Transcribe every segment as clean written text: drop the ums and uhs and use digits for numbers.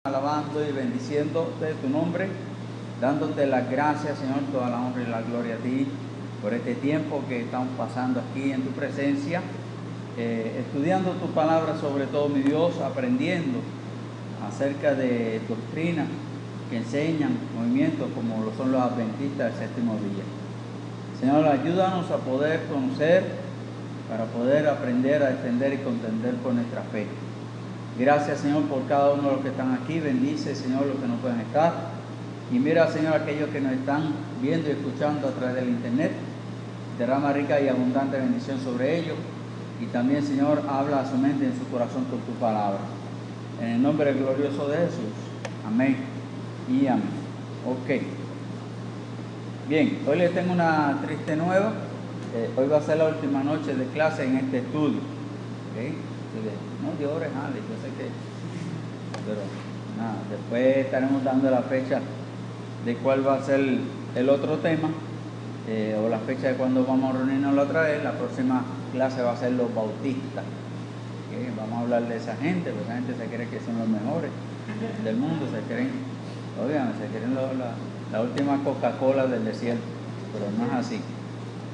Alabando y bendiciéndote tu nombre, dándote las gracias, Señor, toda la honra y la gloria a ti por este tiempo que estamos pasando aquí en tu presencia, estudiando tu palabra, sobre todo, mi Dios, aprendiendo acerca de doctrinas que enseñan movimientos como lo son los adventistas del séptimo día. Señor, ayúdanos a poder conocer, para poder aprender a defender y contender por nuestra fe. Gracias, Señor, por cada uno de los que están aquí. Bendice, Señor, los que no pueden estar. Y mira, Señor, aquellos que nos están viendo y escuchando a través del internet. Derrama rica y abundante bendición sobre ellos. Y también, Señor, habla a su mente y en su corazón con tu palabra. En el nombre glorioso de Jesús. Amén y amén. Ok. Bien, hoy les tengo una triste nueva. Hoy va a ser la última noche de clase en este estudio. ¿Okay? No llores, Ale, yo sé que... Pero nada, después estaremos dando la fecha de cuál va a ser el otro tema, o la fecha de cuando vamos a reunirnos la otra vez. La próxima clase va a ser los bautistas. ¿Okay? Vamos a hablar de esa gente, porque esa gente se cree que son los mejores del mundo, se creen, obviamente, se creen la última Coca-Cola del desierto, pero no es así.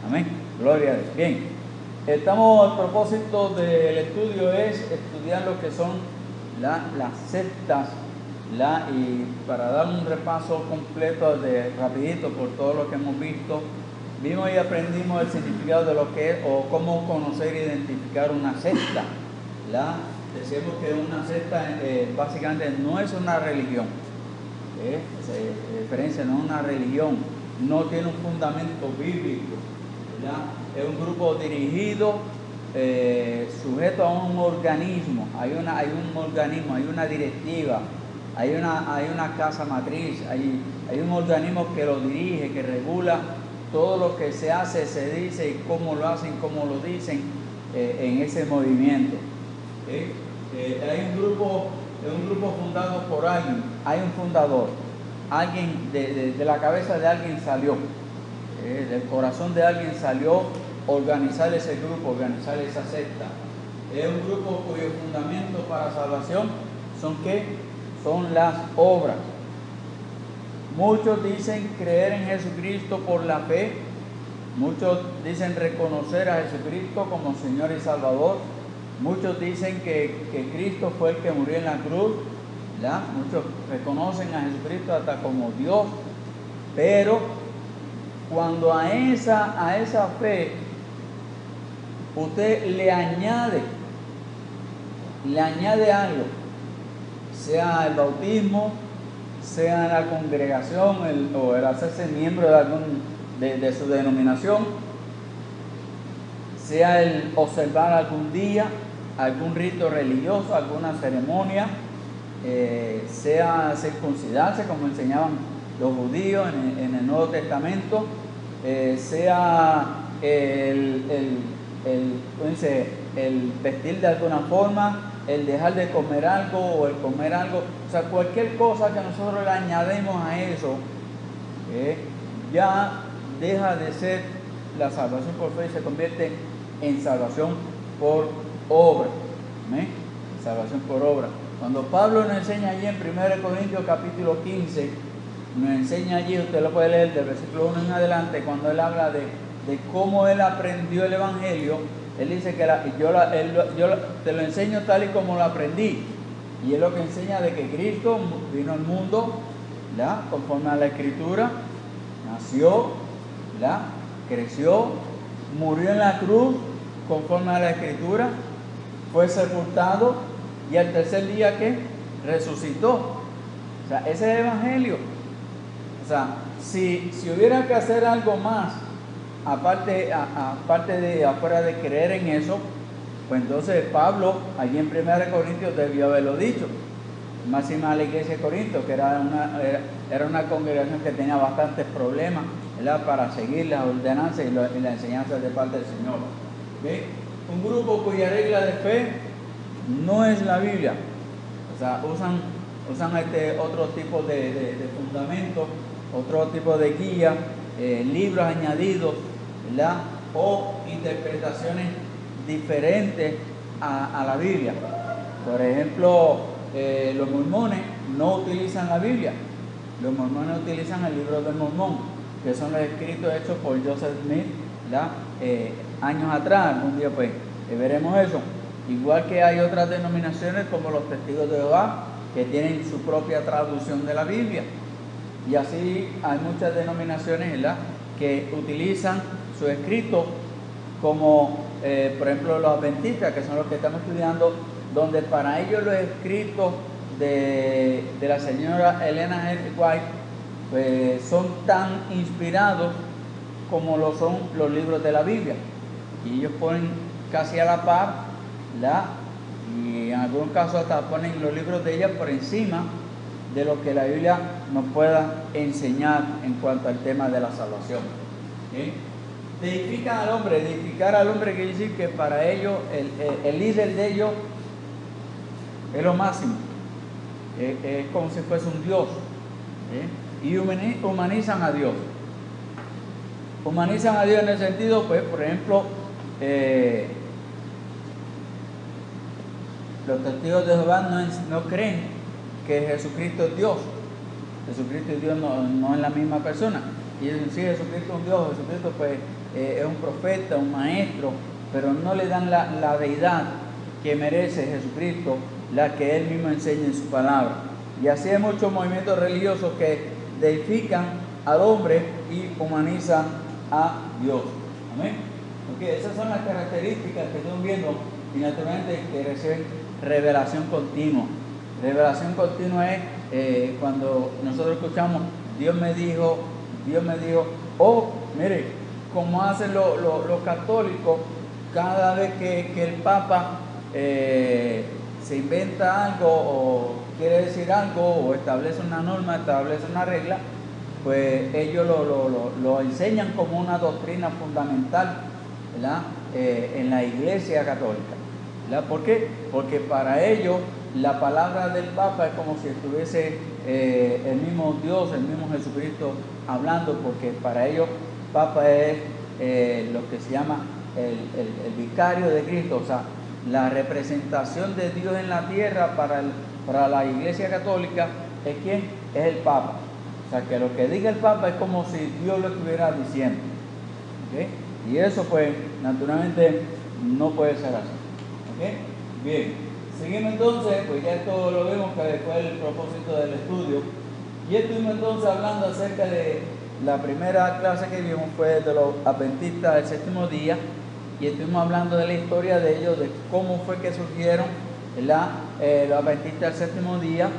Amén, gloria a Dios. Bien. Estamos, el propósito del estudio es estudiar lo que son las sectas, y para dar un repaso completo rapidito por todo lo que hemos visto, vimos y aprendimos el significado de lo que es o cómo conocer e identificar una secta. Decimos que una secta básicamente no es una religión, diferencia, no es una religión, no tiene un fundamento bíblico, ¿verdad? Es un grupo dirigido, sujeto a un organismo. Hay un organismo, hay una directiva, hay una casa matriz, hay un organismo que lo dirige, que regula todo lo que se hace, se dice, y cómo lo hacen, cómo lo dicen en ese movimiento. Hay un grupo fundado por alguien, hay un fundador, alguien de la cabeza de alguien salió. Del corazón de alguien salió organizar ese grupo, organizar esa secta. Es un grupo cuyo fundamento para salvación son ¿qué? Son las obras. Muchos dicen creer en Jesucristo por la fe. Muchos dicen reconocer a Jesucristo como Señor y Salvador. Muchos dicen que Cristo fue el que murió en la cruz, ¿verdad? Muchos reconocen a Jesucristo hasta como Dios, pero cuando a esa fe usted le añade algo, sea el bautismo, sea la congregación, o el hacerse miembro de su denominación, sea el observar algún día, algún rito religioso, alguna ceremonia, sea circuncidarse como enseñaban los judíos en el Nuevo Testamento, sea el vestir de alguna forma, el dejar de comer algo o el comer algo, o sea, cualquier cosa que nosotros le añadimos a eso, ya deja de ser la salvación por fe y se convierte en salvación por obra. ¿Sí? Salvación por obra. Cuando Pablo nos enseña allí en 1 Corintios capítulo 15, nos enseña allí, usted lo puede leer del versículo 1 en adelante, cuando él habla de cómo él aprendió el Evangelio. Él dice que yo te lo enseño tal y como lo aprendí. Y es lo que enseña de que Cristo vino al mundo, ¿verdad? Conforme a la Escritura, nació, ¿verdad? Creció, murió en la cruz, conforme a la Escritura, fue sepultado y al tercer día que resucitó. O sea, ese es el Evangelio. O sea, si hubiera que hacer algo más, aparte de afuera de creer en eso, pues entonces Pablo, allí en 1 Corintios, debió haberlo dicho. Máxima la iglesia de Corinto, que era una congregación que tenía bastantes problemas, ¿verdad?, para seguir las ordenanzas y las enseñanzas de parte del Señor. ¿Ve? Un grupo cuya regla de fe no es la Biblia. O sea, usan otro tipo de fundamentos, otro tipo de guía, libros añadidos, ¿verdad?, o interpretaciones diferentes a la Biblia. Por ejemplo, los mormones no utilizan la Biblia. Los mormones utilizan el libro del Mormón, que son los escritos hechos por Joseph Smith, años atrás. Algún día pues veremos eso. Igual que hay otras denominaciones como los Testigos de Jehová, que tienen su propia traducción de la Biblia. Y así hay muchas denominaciones, ¿verdad?, que utilizan su escrito como, por ejemplo, los adventistas, que son los que estamos estudiando, donde para ellos los escritos de la señora Elena G. White pues, son tan inspirados como lo son los libros de la Biblia. Y ellos ponen casi a la par, y en algunos casos hasta ponen los libros de ella por encima de lo que la Biblia nos pueda enseñar en cuanto al tema de la salvación. ¿Sí? Deificar al hombre quiere decir que para ellos el líder de ellos es lo máximo, es como si fuese un Dios. ¿Sí? Y humanizan a Dios. Humanizan a Dios en el sentido, pues, por ejemplo, los testigos de Jehová no creen que Jesucristo es Dios. Jesucristo y Dios no es la misma persona. Y dicen, sí, Jesucristo es un Dios, Jesucristo pues es un profeta, un maestro, pero no le dan la deidad que merece Jesucristo, la que Él mismo enseña en su palabra. Y así hay muchos movimientos religiosos que deifican al hombre y humanizan a Dios. Amén. Porque esas son las características que estamos viendo y naturalmente que reciben revelación continua. Revelación continua es cuando nosotros escuchamos Dios me dijo, o mire, como hacen los católicos cada vez que el Papa se inventa algo o quiere decir algo o establece una norma, establece una regla, pues ellos lo enseñan como una doctrina fundamental, ¿verdad?, en la Iglesia Católica. ¿Verdad? ¿Por qué? Porque para ellos la palabra del Papa es como si estuviese el mismo Dios, el mismo Jesucristo hablando, porque para ellos Papa es lo que se llama el vicario de Cristo, o sea, la representación de Dios en la tierra para la Iglesia Católica es ¿quién? Es el Papa. O sea, que lo que diga el Papa es como si Dios lo estuviera diciendo. ¿Okay? Y eso pues naturalmente no puede ser así. ¿Okay? Bien, seguimos entonces, pues ya esto lo vemos que fue el propósito del estudio. Y estuvimos entonces hablando acerca de la primera clase que vimos fue de los adventistas del séptimo día. Y estuvimos hablando de la historia de ellos, de cómo fue que surgieron los adventistas del séptimo día,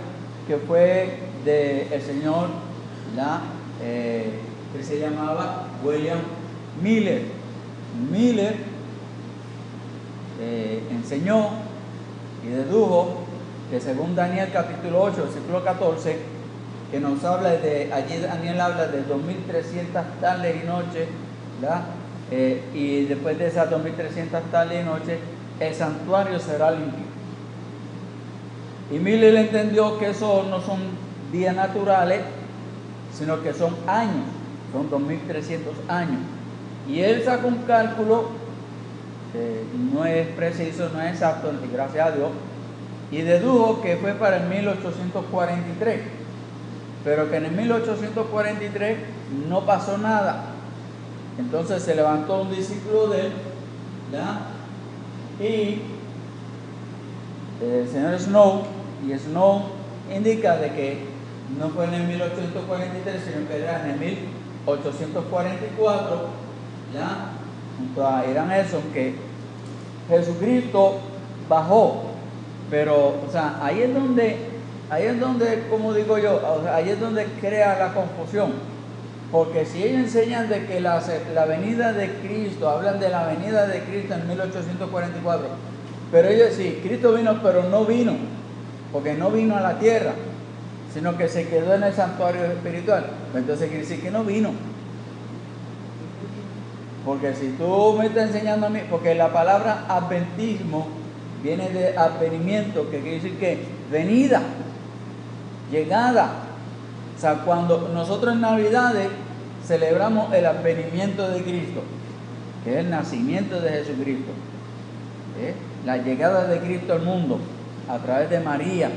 que fue del señor, que se llamaba William Miller. Miller enseñó y dedujo que según Daniel capítulo 8, versículo 14, que nos habla allí Daniel habla de 2300 tardes y noches, ¿verdad? Y después de esas 2300 tardes y noches, el santuario será limpio. Y Miller entendió que eso no son días naturales, sino que son años, son 2300 años. Y él sacó un cálculo, no es preciso, no es exacto, gracias a Dios, y dedujo que fue para el 1843, pero que en el 1843 no pasó nada. Entonces se levantó un discípulo de él, ¿verdad? Y el señor Snow, y Snow indica de que no fue en el 1843, sino que era en el 1844, ¿ya?, junto a Irán Edson, que Jesucristo bajó. Pero, o sea, ahí es donde, como digo yo, o sea, ahí es donde crea la confusión. Porque si ellos enseñan de que la venida de Cristo, hablan de la venida de Cristo en 1844, pero ellos sí, Cristo vino, pero no vino, porque no vino a la tierra, sino que se quedó en el santuario espiritual. Entonces quiere decir que no vino. Porque si tú me estás enseñando a mí, porque la palabra adventismo viene de advenimiento, que quiere decir que venida, llegada. O sea, cuando nosotros en Navidades celebramos el advenimiento de Cristo, que es el nacimiento de Jesucristo, la llegada de Cristo al mundo a través de María.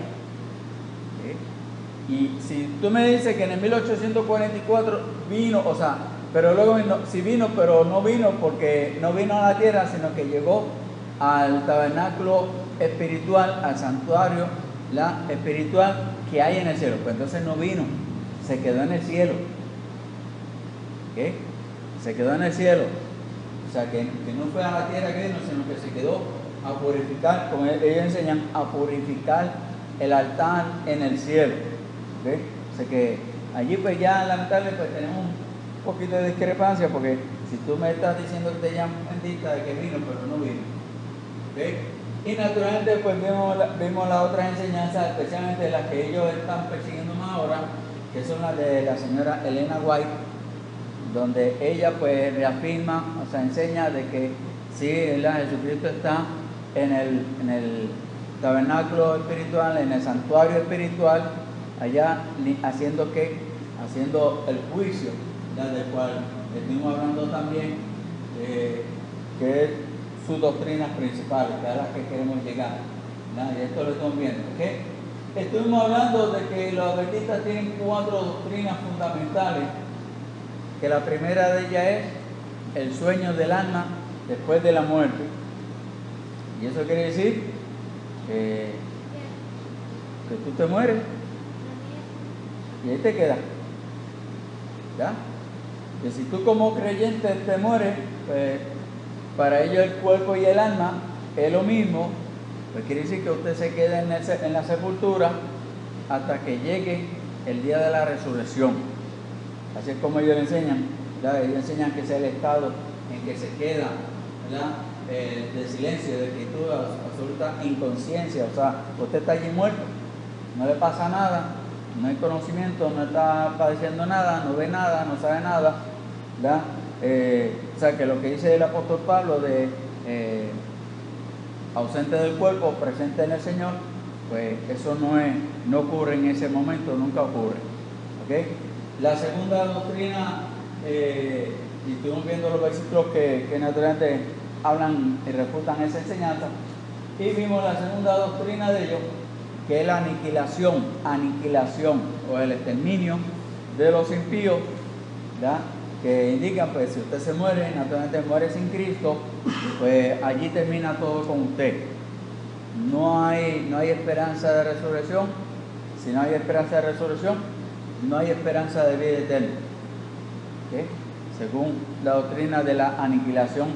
Y si tú me dices que en el 1844 vino, o sea, pero luego vino, sí vino, pero no vino porque no vino a la tierra, sino que llegó al tabernáculo espiritual, al santuario espiritual que hay en el cielo. Pues entonces no vino, se quedó en el cielo. ¿Okay? Se quedó en el cielo. O sea, que no fue a la tierra que vino, sino que se quedó a purificar, como ellos enseñan, a purificar el altar en el cielo. ¿Okay? O sea que allí pues ya lamentablemente pues tenemos un poquito de discrepancia, porque si tú me estás diciendo que te llaman bendita de que vino, pero no vino. ¿Okay? Y naturalmente pues vimos las otras enseñanzas, especialmente las que ellos están persiguiendo más ahora, que son las de la señora Elena White, donde ella pues reafirma, o sea, enseña de que sí, Jesucristo está en el tabernáculo espiritual, en el santuario espiritual, allá haciendo el juicio, del cual estuvimos hablando también, que es sus doctrinas principales, que es a las que queremos llegar. Y esto lo estamos viendo. ¿Okay? Estuvimos hablando de que los adventistas tienen 4 doctrinas fundamentales, que la primera de ellas es el sueño del alma después de la muerte. Y eso quiere decir que tú te mueres y ahí te quedas. ¿Ya? Que si tú como creyente te mueres, pues para ellos el cuerpo y el alma es lo mismo, pues quiere decir que usted se queda en la sepultura hasta que llegue el día de la resurrección. Así es como ellos enseñan, ¿verdad? Ellos enseñan que es el estado en que se queda, ¿verdad? De silencio, de quietud, absoluta inconsciencia. O sea, usted está allí muerto, no le pasa nada, no hay conocimiento, no está padeciendo nada, no ve nada, no sabe nada, ¿verdad? O sea, que lo que dice el apóstol Pablo de ausente del cuerpo, presente en el Señor, pues eso no ocurre en ese momento, nunca ocurre. ¿Okay? La segunda doctrina, y estuvimos viendo los versículos que naturalmente hablan y refutan esa enseñanza, y vimos la segunda doctrina de ellos, que es la aniquilación o el exterminio de los impíos, ¿verdad? Que indican, pues si usted se muere, naturalmente muere sin Cristo, pues allí termina todo con usted. No hay esperanza de resurrección. Si no hay esperanza de resurrección, no hay esperanza de vida eterna. ¿Okay? Según la doctrina de la aniquilación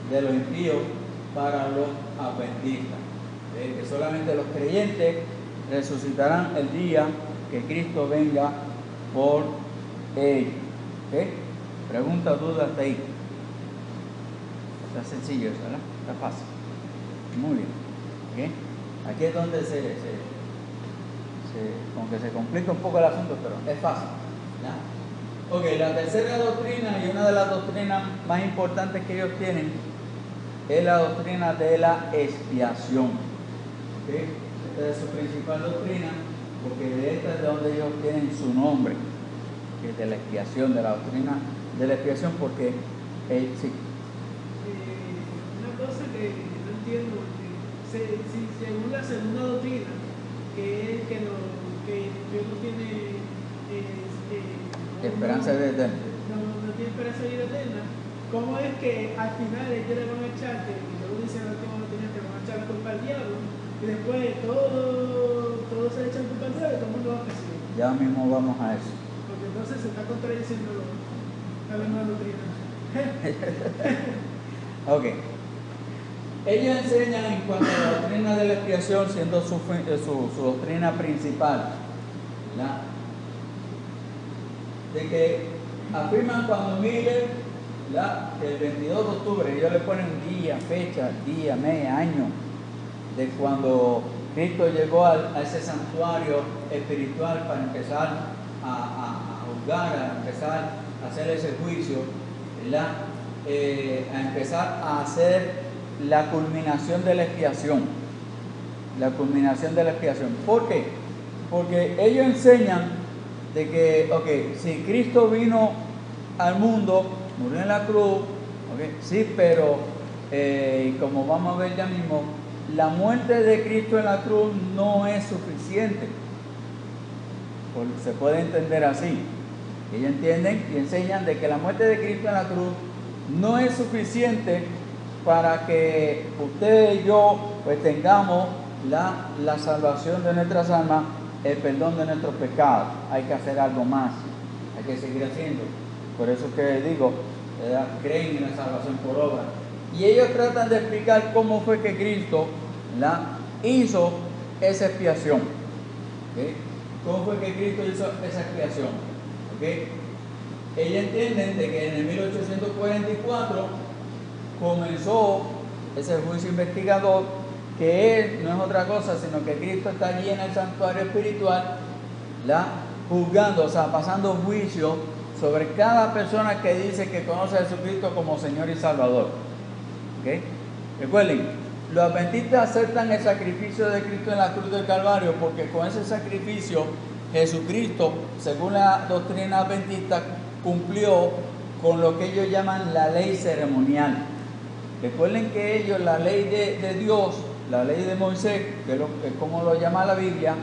de los impíos para los adventistas. Que solamente los creyentes resucitarán el día que Cristo venga por ellos. ¿Okay? Pregunta, duda hasta ahí. Está sencillo eso, ¿verdad? Está fácil. Muy bien. ¿Okay? Aquí es donde como que se complica un poco el asunto, pero es fácil. ¿Ya? Ok, la tercera doctrina, y una de las doctrinas más importantes que ellos tienen, es la doctrina de la expiación. ¿Okay? Esta es su principal doctrina, porque de esta es de donde ellos tienen su nombre, que es de la expiación, de la doctrina de la expiación, porque sí. Una cosa que no entiendo, según la segunda doctrina, que es que Dios no tiene esperanza de vida eterna. No tiene esperanza de vida eterna, ¿cómo es que al final ellos le van a echar, que luego dicen en la última doctrina que van a echar la culpa al diablo, y después todo se le echa la culpa al diablo y todo el mundo va a crecer? Ya mismo vamos a eso. Porque entonces se está contradiciendo la misma doctrina. Ok. Ellos enseñan en cuanto a la doctrina de la expiación, siendo su doctrina principal, ¿verdad? De que afirman cuando Miller, ¿verdad?, que el 22 de octubre, ellos le ponen día, fecha, día, mes, año, de cuando Cristo llegó a ese santuario espiritual para empezar a juzgar, a empezar a hacer ese juicio, ¿verdad? A empezar a hacer la culminación de la expiación. La culminación de la expiación. ¿Por qué? Porque ellos enseñan de que, ok, si Cristo vino al mundo, murió en la cruz, okay, sí, pero como vamos a ver ya mismo, la muerte de Cristo en la cruz no es suficiente. se puede entender así. Ellos entienden y enseñan de que la muerte de Cristo en la cruz no es suficiente para que usted y yo pues tengamos la salvación de nuestras almas, el perdón de nuestros pecados. Hay que hacer algo más, hay que seguir haciendo. Por eso que digo, creen en la salvación por obra. Y ellos tratan de explicar cómo fue que Cristo hizo esa expiación. ¿Okay? ¿Cómo fue que Cristo hizo esa expiación? ¿Okay? Ellos entienden de que en el 1844 comenzó ese juicio investigador, que no es otra cosa sino que Cristo está allí en el santuario espiritual, juzgando, o sea, pasando juicio sobre cada persona que dice que conoce a Jesucristo como Señor y Salvador. ¿Okay? Recuerden, los adventistas aceptan el sacrificio de Cristo en la cruz del Calvario porque con ese sacrificio Jesucristo, según la doctrina adventista, cumplió con lo que ellos llaman la ley ceremonial. Recuerden que ellos, la ley de Dios, la ley de Moisés, que es como lo llama la Biblia,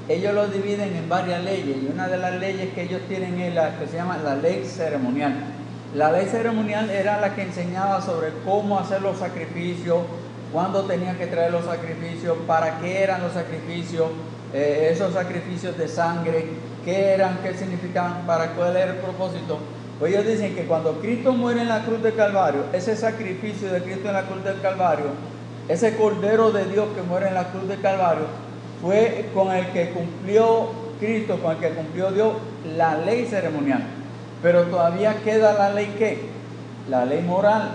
ellos lo dividen en varias leyes, y una de las leyes que ellos tienen es la que se llama la ley ceremonial. La ley ceremonial era la que enseñaba sobre cómo hacer los sacrificios, cuándo tenían que traer los sacrificios, para qué eran los sacrificios, esos sacrificios de sangre, qué eran, qué significaban, para cuál era el propósito. Pues ellos dicen que cuando Cristo muere en la cruz del Calvario, ese sacrificio de Cristo en la cruz del Calvario, ese Cordero de Dios que muere en la cruz del Calvario, fue con el que cumplió Cristo, con el que cumplió Dios la ley ceremonial. Pero todavía queda la ley ¿qué? La ley moral,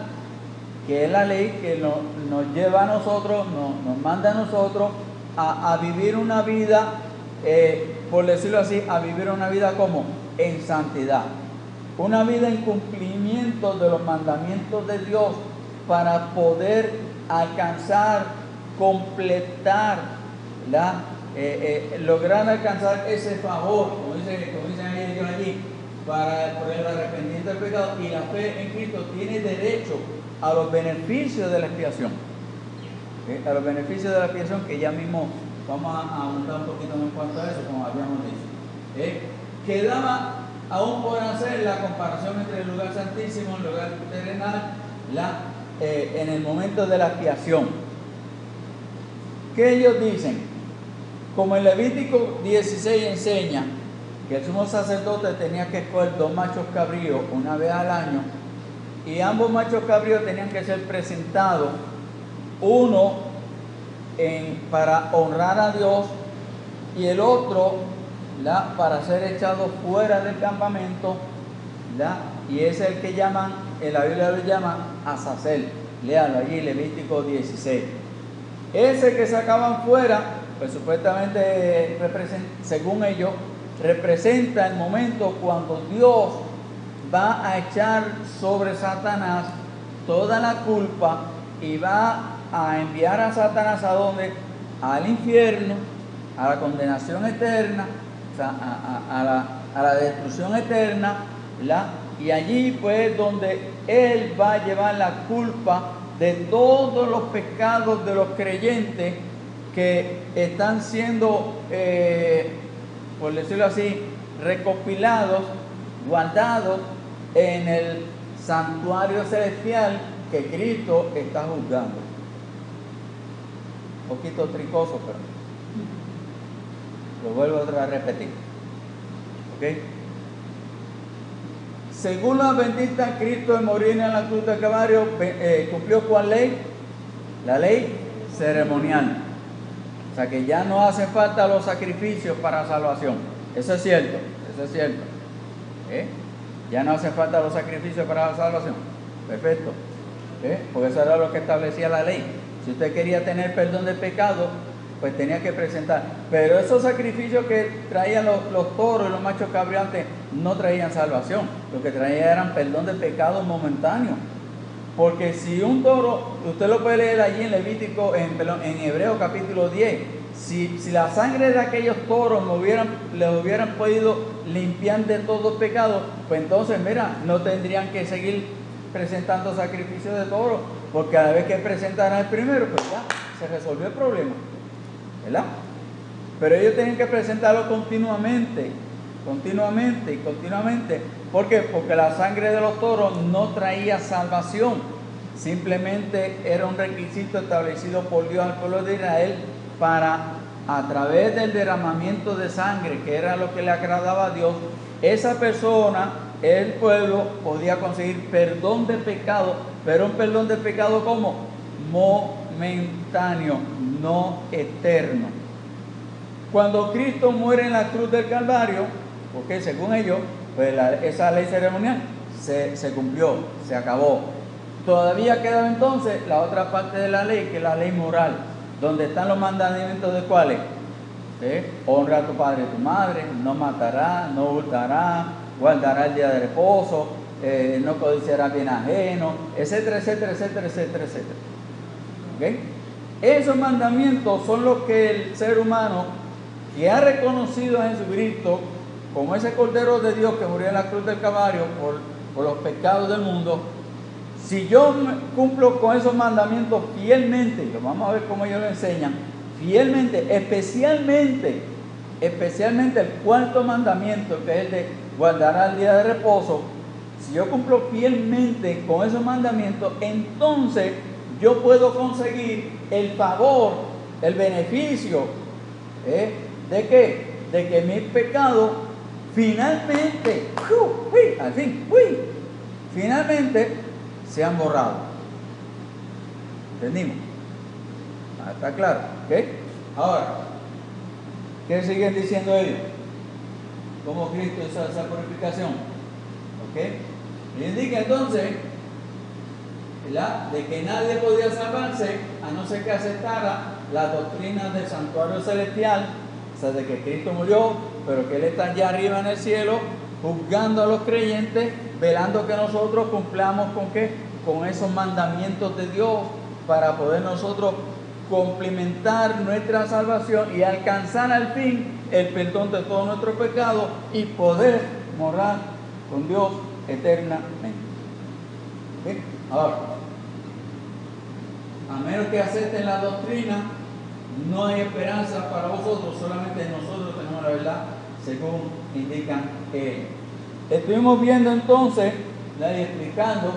que es la ley que nos lleva a nosotros, nos manda a nosotros a vivir una vida, por decirlo así, a vivir una vida como en santidad. Una vida en cumplimiento de los mandamientos de Dios para poder alcanzar, completar, lograr alcanzar ese favor, como dicen ellos allí, por el arrepentimiento del pecado, y la fe en Cristo tiene derecho a los beneficios de la expiación. ¿Okay? A los beneficios de la expiación, que ya mismo vamos a aumentar un poquito en cuanto a eso, como habíamos dicho. Quedaba aún por hacer la comparación entre el lugar santísimo y el lugar terrenal en el momento de la expiación. ¿Qué ellos dicen? Como el Levítico 16 enseña que el sumo sacerdote tenía que escoger 2 machos cabríos una vez al año, y ambos machos cabríos tenían que ser presentados, uno para honrar a Dios y el otro para ser echado fuera del campamento, y ese es el que llaman, en la Biblia lo llaman Azazel. Léalo allí, Levítico 16. Ese que sacaban fuera, pues supuestamente, según ellos, representa el momento cuando Dios va a echar sobre Satanás toda la culpa y va a enviar a Satanás ¿a dónde? Al infierno, a la condenación eterna, o sea, a la destrucción eterna, y allí pues donde Él va a llevar la culpa de todos los pecados de los creyentes que están siendo, por decirlo así, recopilados, guardados en el santuario celestial que Cristo está juzgando. Un poquito tricoso, pero lo vuelvo otra vez a repetir. ¿Ok? Según los adventistas, Cristo al morir en la cruz del Calvario cumplió ¿cuál ley? La ley ceremonial. O sea que ya no hacen falta los sacrificios para salvación. Eso es cierto, eso es cierto. Ya no hacen falta los sacrificios para la salvación. Perfecto. Porque eso era lo que establecía la ley. Si usted quería tener perdón de pecado, pues tenía que presentar. Pero esos sacrificios que traían los toros y los machos cabríos antes no traían salvación. Lo que traían eran perdón de pecado momentáneo. Porque si un toro, usted lo puede leer allí en Levítico, en Hebreo capítulo 10, si la sangre de aquellos toros le hubieran podido limpiar de todo pecado, pues entonces, mira, no tendrían que seguir presentando sacrificios de toro, porque cada vez que presentaran el primero, pues ya se resolvió el problema, ¿verdad? Pero ellos tienen que presentarlo continuamente, continuamente y continuamente. ¿Por qué? Porque la sangre de los toros no traía salvación, simplemente era un requisito establecido por Dios al pueblo de Israel para, a través del derramamiento de sangre, que era lo que le agradaba a Dios, esa persona, el pueblo, podía conseguir perdón de pecado, pero un perdón de pecado como momentáneo, no eterno. Cuando Cristo muere en la cruz del Calvario, porque según ellos, pues esa ley ceremonial se cumplió, se acabó. Todavía queda entonces la otra parte de la ley, que es la ley moral, donde están los mandamientos de cuáles. Honra a tu padre y a tu madre, no matarás, no hurtarás, guardarás el día de reposo, no codiciarás bien ajeno, etcétera, etcétera, etcétera, etcétera, etcétera. ¿Okay? Esos mandamientos son los que el ser humano que ha reconocido a Jesucristo como ese Cordero de Dios que murió en la cruz del Calvario por los pecados del mundo, si yo cumplo con esos mandamientos fielmente, y vamos a ver cómo ellos lo enseñan, fielmente, especialmente el cuarto mandamiento, que es el de guardar el día de reposo, si yo cumplo fielmente con esos mandamientos, entonces yo puedo conseguir el favor, el beneficio, ¿de qué? De que mis pecados finalmente, al fin, finalmente sean borrados. ¿Entendimos? Está claro, ¿ok? Ahora, ¿qué siguen diciendo ellos? ¿Cómo Cristo hizo esa purificación? ¿Ok? Y indica entonces, ¿verdad?, de que nadie podía salvarse a no ser que aceptara las doctrinas del santuario celestial, o sea, de que Cristo murió, pero que Él está allá arriba en el cielo, juzgando a los creyentes, velando que nosotros cumplamos con ¿qué? Con esos mandamientos de Dios, para poder nosotros complementar nuestra salvación y alcanzar al fin el perdón de todos nuestros pecados y poder morar con Dios eternamente. ¿Okay? Ahora, a menos que acepten la doctrina, no hay esperanza para vosotros, solamente nosotros tenemos la verdad, según indican ellos. Estuvimos viendo entonces, y explicando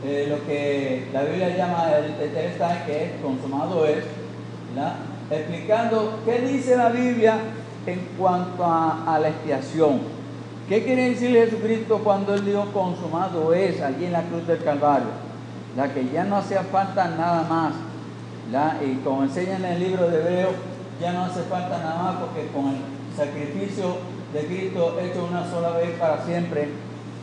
lo que la Biblia llama el tetelestai, que es consumado es, ¿verdad?, explicando qué dice la Biblia en cuanto a la expiación. ¿Qué quiere decir Jesucristo cuando Él dijo consumado es allí en la cruz del Calvario? La que ya no hacía falta nada más, ¿verdad? Y como enseña en el libro de Hebreos, ya no hace falta nada más, porque con el sacrificio de Cristo hecho una sola vez para siempre,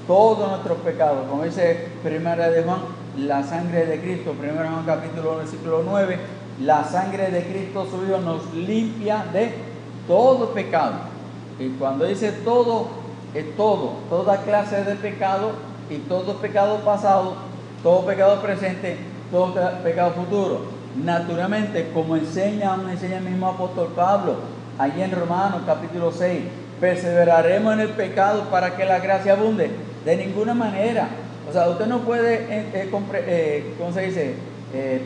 todos nuestros pecados, como dice Primera de Juan, la sangre de Cristo, Primera de Juan capítulo 1, versículo 9, la sangre de Cristo su Hijo nos limpia de todo pecado. Y cuando dice todo, es todo, toda clase de pecado, y todo pecado pasado, todo pecado presente, todo pecado futuro. Naturalmente, como enseña el mismo apóstol Pablo, allí en Romanos capítulo 6, perseveraremos en el pecado para que la gracia abunde. De ninguna manera. O sea, usted no puede, ¿cómo se dice?,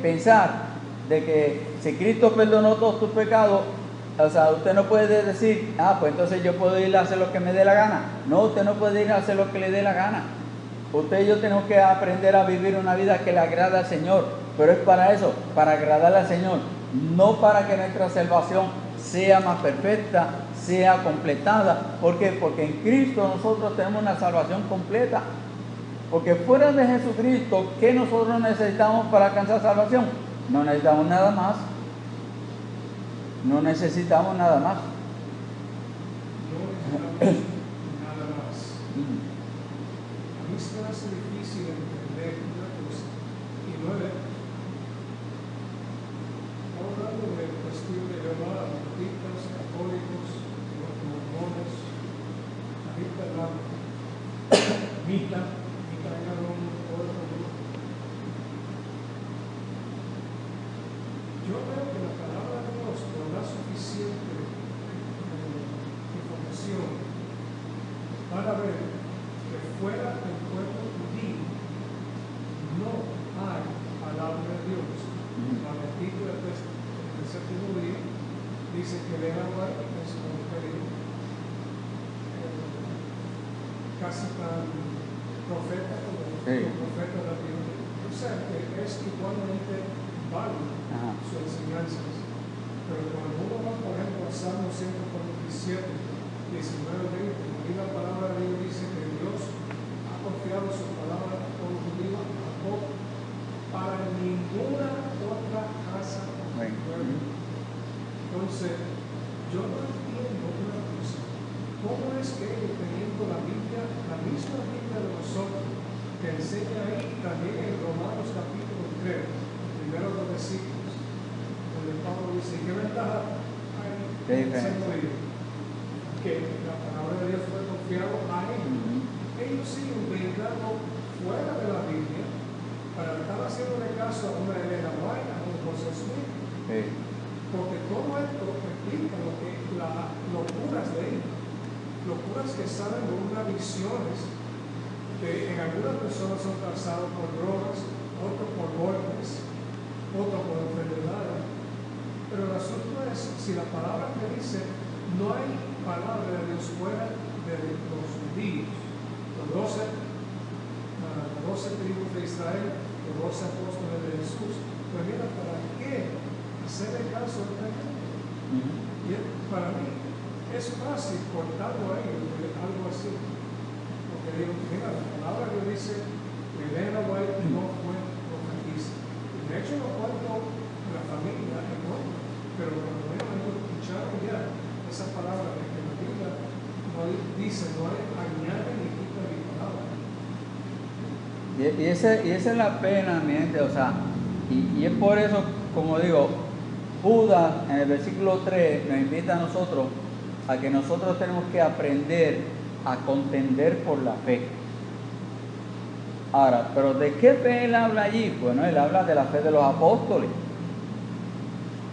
pensar de que si Cristo perdonó todos tus pecados, o sea, usted no puede decir, pues entonces yo puedo ir a hacer lo que me dé la gana. No, usted no puede ir a hacer lo que le dé la gana. Usted y yo tenemos que aprender a vivir una vida que le agrada al Señor, pero es para eso, para agradarle al Señor, no para que nuestra salvación sea más perfecta, sea completada. ¿Por qué? Porque en Cristo nosotros tenemos una salvación completa. Porque fuera de Jesucristo, ¿qué nosotros necesitamos para alcanzar salvación? No necesitamos nada más. No necesitamos nada más. Nada más. A mí se me hace difícil entender una cosa y no es. Estamos hablando de cuestión de Jehová, bautistas, católicos, los mormones, la Biblia hablando, Mita, todo eso. Yo creo que la palabra de Dios nos da suficiente información para ver que fuera del pueblo judío no hay palabra de Dios. La artículo del séptimo día dice que le agua en su mujer casi tan profeta como Sí. los profetas de la Biblia. O sea, que es igualmente válido Ajá. sus enseñanzas. Pero cuando uno va, por ejemplo, al Salmo 147, 19, 20, ahí la palabra de Dios dice que Dios ha confiado su palabra a todos los judíos, a Jacob, para ninguna otra casa o Bueno. pueblo. Entonces, yo no entiendo una cosa. ¿Cómo es que ellos, teniendo la Biblia, la misma Biblia de nosotros, que enseña ahí también en Romanos capítulo 3, primeros dos versículos, donde Pablo dice, ¿qué ventaja hay ¿Qué en diferencia? ser judío? Que la palabra de Dios fue confiado a ellos. Ellos siguen brincando fuera de la Biblia para estar haciéndole caso a una Elena White, a un José Smith, Sí. porque todo esto explica lo que las locuras de ellos, locuras que salen de unas visiones que en algunas personas son causadas por drogas, otros por golpes, otros por enfermedades. Pero el asunto es, si la palabra que dice, no hay palabra de Dios fuera de los judíos, los 12 tribus de Israel, los 12 apóstoles de Jesús, pues mira, ¿para qué hacerle caso a esta gente? Y para mí es fácil cortarlo ahí, algo así. Porque digo, mira, la palabra que dice que Elena White no fue profetisa. Y de hecho lo cuento en la familia, en otro, pero cuando ellos escucharon ya esa palabra de que la Biblia no dice, no añade ni quita ni palabra. Y esa es la pena, mi gente, o sea, y es por eso, como digo, Judas en el versículo 3 nos invita a nosotros a que nosotros tenemos que aprender a contender por la fe. Ahora, ¿pero de qué fe él habla allí? Bueno, él habla de la fe de los apóstoles.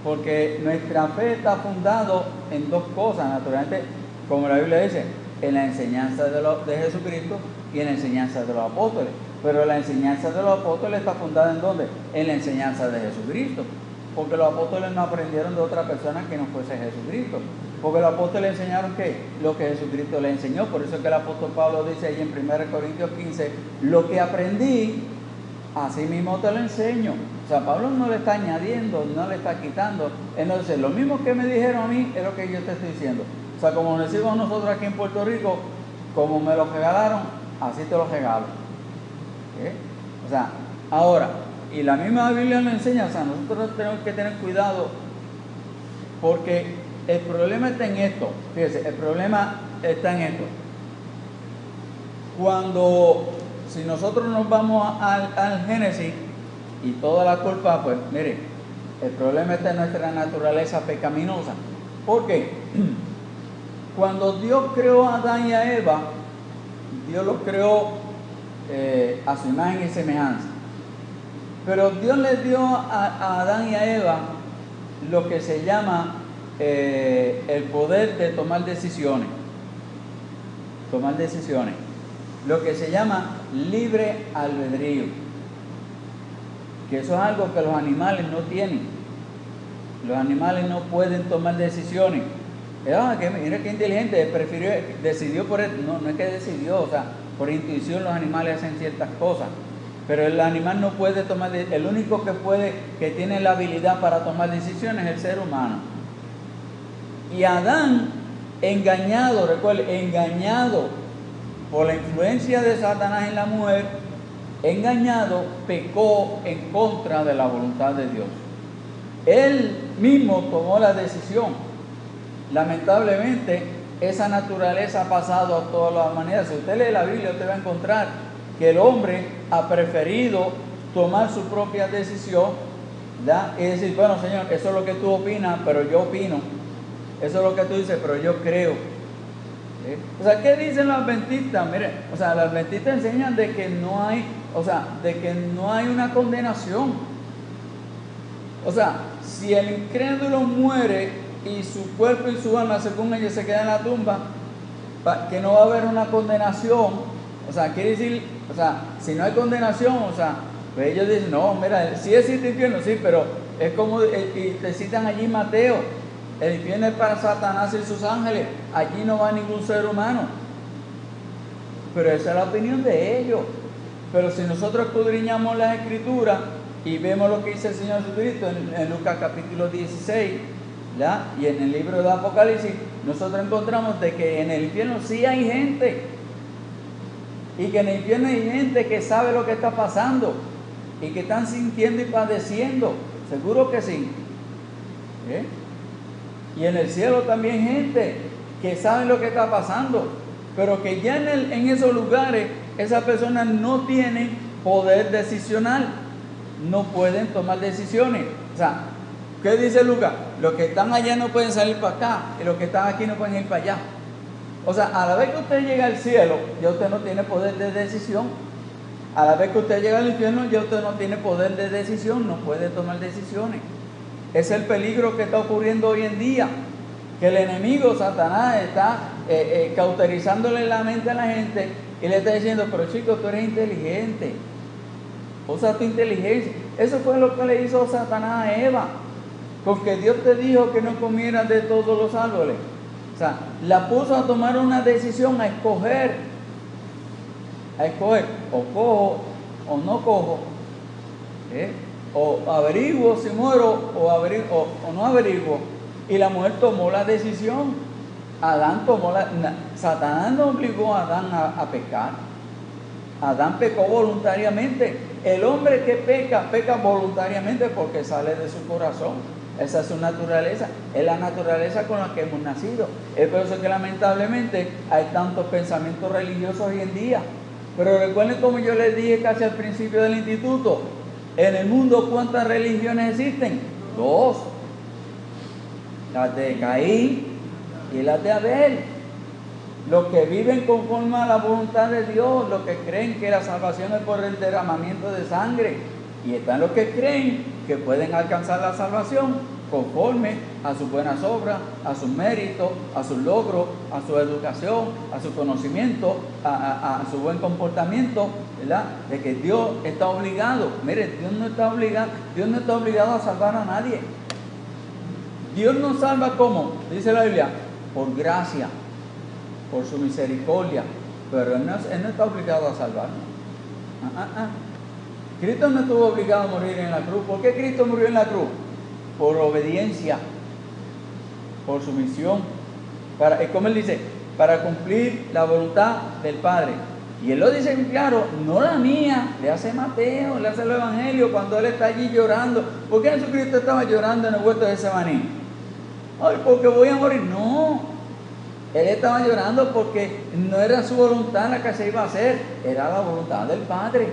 Porque nuestra fe está fundada en dos cosas, naturalmente, como la Biblia dice, en la enseñanza de Jesucristo y en la enseñanza de los apóstoles. Pero la enseñanza de los apóstoles está fundada ¿en dónde? En la enseñanza de Jesucristo. Porque los apóstoles no aprendieron de otra persona que no fuese Jesucristo. Porque los apóstoles enseñaron ¿qué? Lo que Jesucristo les enseñó. Por eso es que el apóstol Pablo dice ahí en 1 Corintios 15, lo que aprendí, así mismo te lo enseño. O sea, Pablo no le está añadiendo, no le está quitando. Entonces, lo mismo que me dijeron a mí es lo que yo te estoy diciendo. O sea, como decimos nosotros aquí en Puerto Rico, como me lo regalaron, así te lo regalo. ¿Eh? O sea, ahora, y la misma Biblia nos enseña, o sea, nosotros tenemos que tener cuidado porque el problema está en esto. Fíjese, el problema está en esto. Si nosotros nos vamos al Génesis y toda la culpa, pues mire, el problema está en nuestra naturaleza pecaminosa. ¿Por qué? Cuando Dios creó a Adán y a Eva, Dios los creó a su imagen y semejanza. Pero Dios les dio a Adán y a Eva lo que se llama el poder de tomar decisiones. Tomar decisiones. Lo que se llama libre albedrío. Que eso es algo que los animales no tienen. Los animales no pueden tomar decisiones. Que mira qué inteligente, decidió por él. No es que decidió, o sea, por intuición los animales hacen ciertas cosas. Pero el animal no puede tomar, el único que tiene la habilidad para tomar decisiones es el ser humano. Y Adán, engañado, recuerde, engañado por la influencia de Satanás en la mujer, engañado, pecó en contra de la voluntad de Dios. Él mismo tomó la decisión. Lamentablemente, esa naturaleza ha pasado a toda la humanidad. Si usted lee la Biblia, usted va a encontrar que el hombre ha preferido tomar su propia decisión, ¿verdad? Y decir, bueno, Señor, eso es lo que tú opinas, pero yo opino. Eso es lo que tú dices, pero yo creo. ¿Sí? O sea, ¿qué dicen los adventistas? Mire, o sea, los adventistas enseñan de que no hay, de que no hay una condenación. O sea, si el incrédulo muere y su cuerpo y su alma, según ellos, se quedan en la tumba, que no va a haber una condenación. O sea, quiere decir, o sea, si no hay condenación, o sea, pues ellos dicen, no, mira, sí existe infierno, sí, pero es como, y te citan allí Mateo, el infierno es para Satanás y sus ángeles, allí no va ningún ser humano. pero esa es la opinión de ellos. Pero si nosotros escudriñamos las Escrituras y vemos lo que dice el Señor Jesucristo en Lucas capítulo 16, ¿ya? Y en el libro de Apocalipsis, nosotros encontramos de que en el infierno sí hay gente, y que en el infierno hay gente que sabe lo que está pasando y que están sintiendo y padeciendo, seguro que sí. Y en el cielo también gente que sabe lo que está pasando, pero que ya en esos lugares esas personas no tienen poder decisional, no pueden tomar decisiones. O sea, ¿qué dice Lucas? Los que están allá no pueden salir para acá y los que están aquí no pueden ir para allá. O sea, a la vez que usted llega al cielo, ya usted no tiene poder de decisión. A la vez que usted llega al infierno, ya usted no tiene poder de decisión, no puede tomar decisiones. Es el peligro que está ocurriendo hoy en día, que el enemigo, Satanás, está cauterizándole la mente a la gente y le está diciendo, pero chico, tú eres inteligente, usa tu inteligencia. Eso fue lo que le hizo Satanás a Eva, porque Dios te dijo que no comieras de todos los árboles. O sea, la puso a tomar una decisión, a escoger, o cojo o no cojo, o averiguo si muero o no averiguo. Y la mujer tomó la decisión. Satanás no obligó a Adán a pecar. Adán pecó voluntariamente. El hombre que peca voluntariamente porque sale de su corazón. Esa es su naturaleza, es la naturaleza con la que hemos nacido. Es por eso que lamentablemente hay tantos pensamientos religiosos hoy en día. Pero recuerden, como yo les dije casi al principio del instituto, en el mundo, ¿cuántas religiones existen? 2. Las de Caín y las de Abel. Los que viven conforme a la voluntad de Dios, los que creen que la salvación es por el derramamiento de sangre. Y están los que creen que pueden alcanzar la salvación conforme a sus buenas obras, a sus méritos, a sus logros, a su educación, a su conocimiento, a su buen comportamiento, ¿verdad? De que Dios está obligado. Mire, Dios no está obligado a salvar a nadie. Dios nos salva ¿cómo? Dice la Biblia, por gracia, por su misericordia, pero Él no está obligado a salvarnos. Cristo no estuvo obligado a morir en la cruz. ¿Por qué Cristo murió en la cruz? Por obediencia, por sumisión, como Él dice, para cumplir la voluntad del Padre. Y Él lo dice claro, no la mía, le hace Mateo, le hace el Evangelio cuando Él está allí llorando. ¿Por qué Jesucristo estaba llorando en el huerto de Getsemaní? Ay, porque voy a morir. No, Él estaba llorando porque no era su voluntad la que se iba a hacer, era la voluntad del Padre.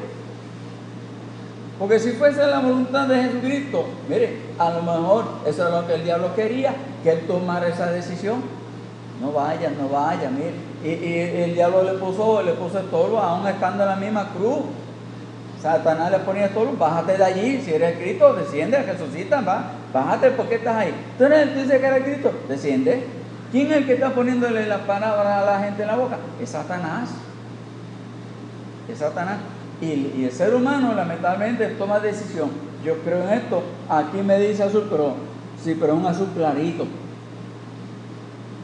Porque si fuese la voluntad de Jesucristo, mire, a lo mejor eso es lo que el diablo quería, que Él tomara esa decisión. No vaya, mire. Y el diablo le puso estorbo, aún estando en la misma cruz. Satanás le ponía estorbo, bájate de allí, si eres Cristo, desciende, resucita, bájate, ¿por qué estás ahí? Tú dices que eres Cristo, desciende. ¿Quién es el que está poniéndole las palabras a la gente en la boca? Es Satanás. Es Satanás. Y el ser humano lamentablemente toma decisión. Yo creo en esto, aquí me dice azul, pero sí, pero es un azul clarito.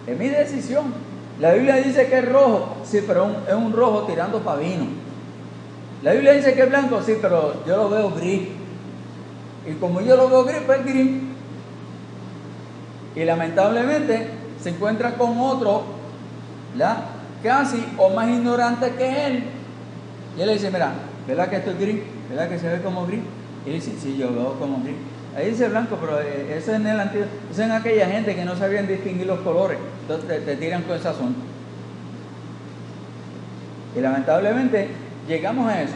Es mi decisión. La Biblia dice que es rojo, sí, pero es un rojo tirando para vino. La Biblia dice que es blanco, sí, pero yo lo veo gris. Y como yo lo veo gris, pues es gris. Y lamentablemente se encuentra con otro, ¿verdad?, casi o más ignorante que él. Y él le dice, mira, ¿verdad que esto es gris? ¿Verdad que se ve como gris? Y él dice, sí, yo veo como gris. Ahí dice blanco, pero eso es en el antiguo. Eso es en aquella gente que no sabían distinguir los colores. Entonces te tiran con ese asunto. Y lamentablemente llegamos a eso,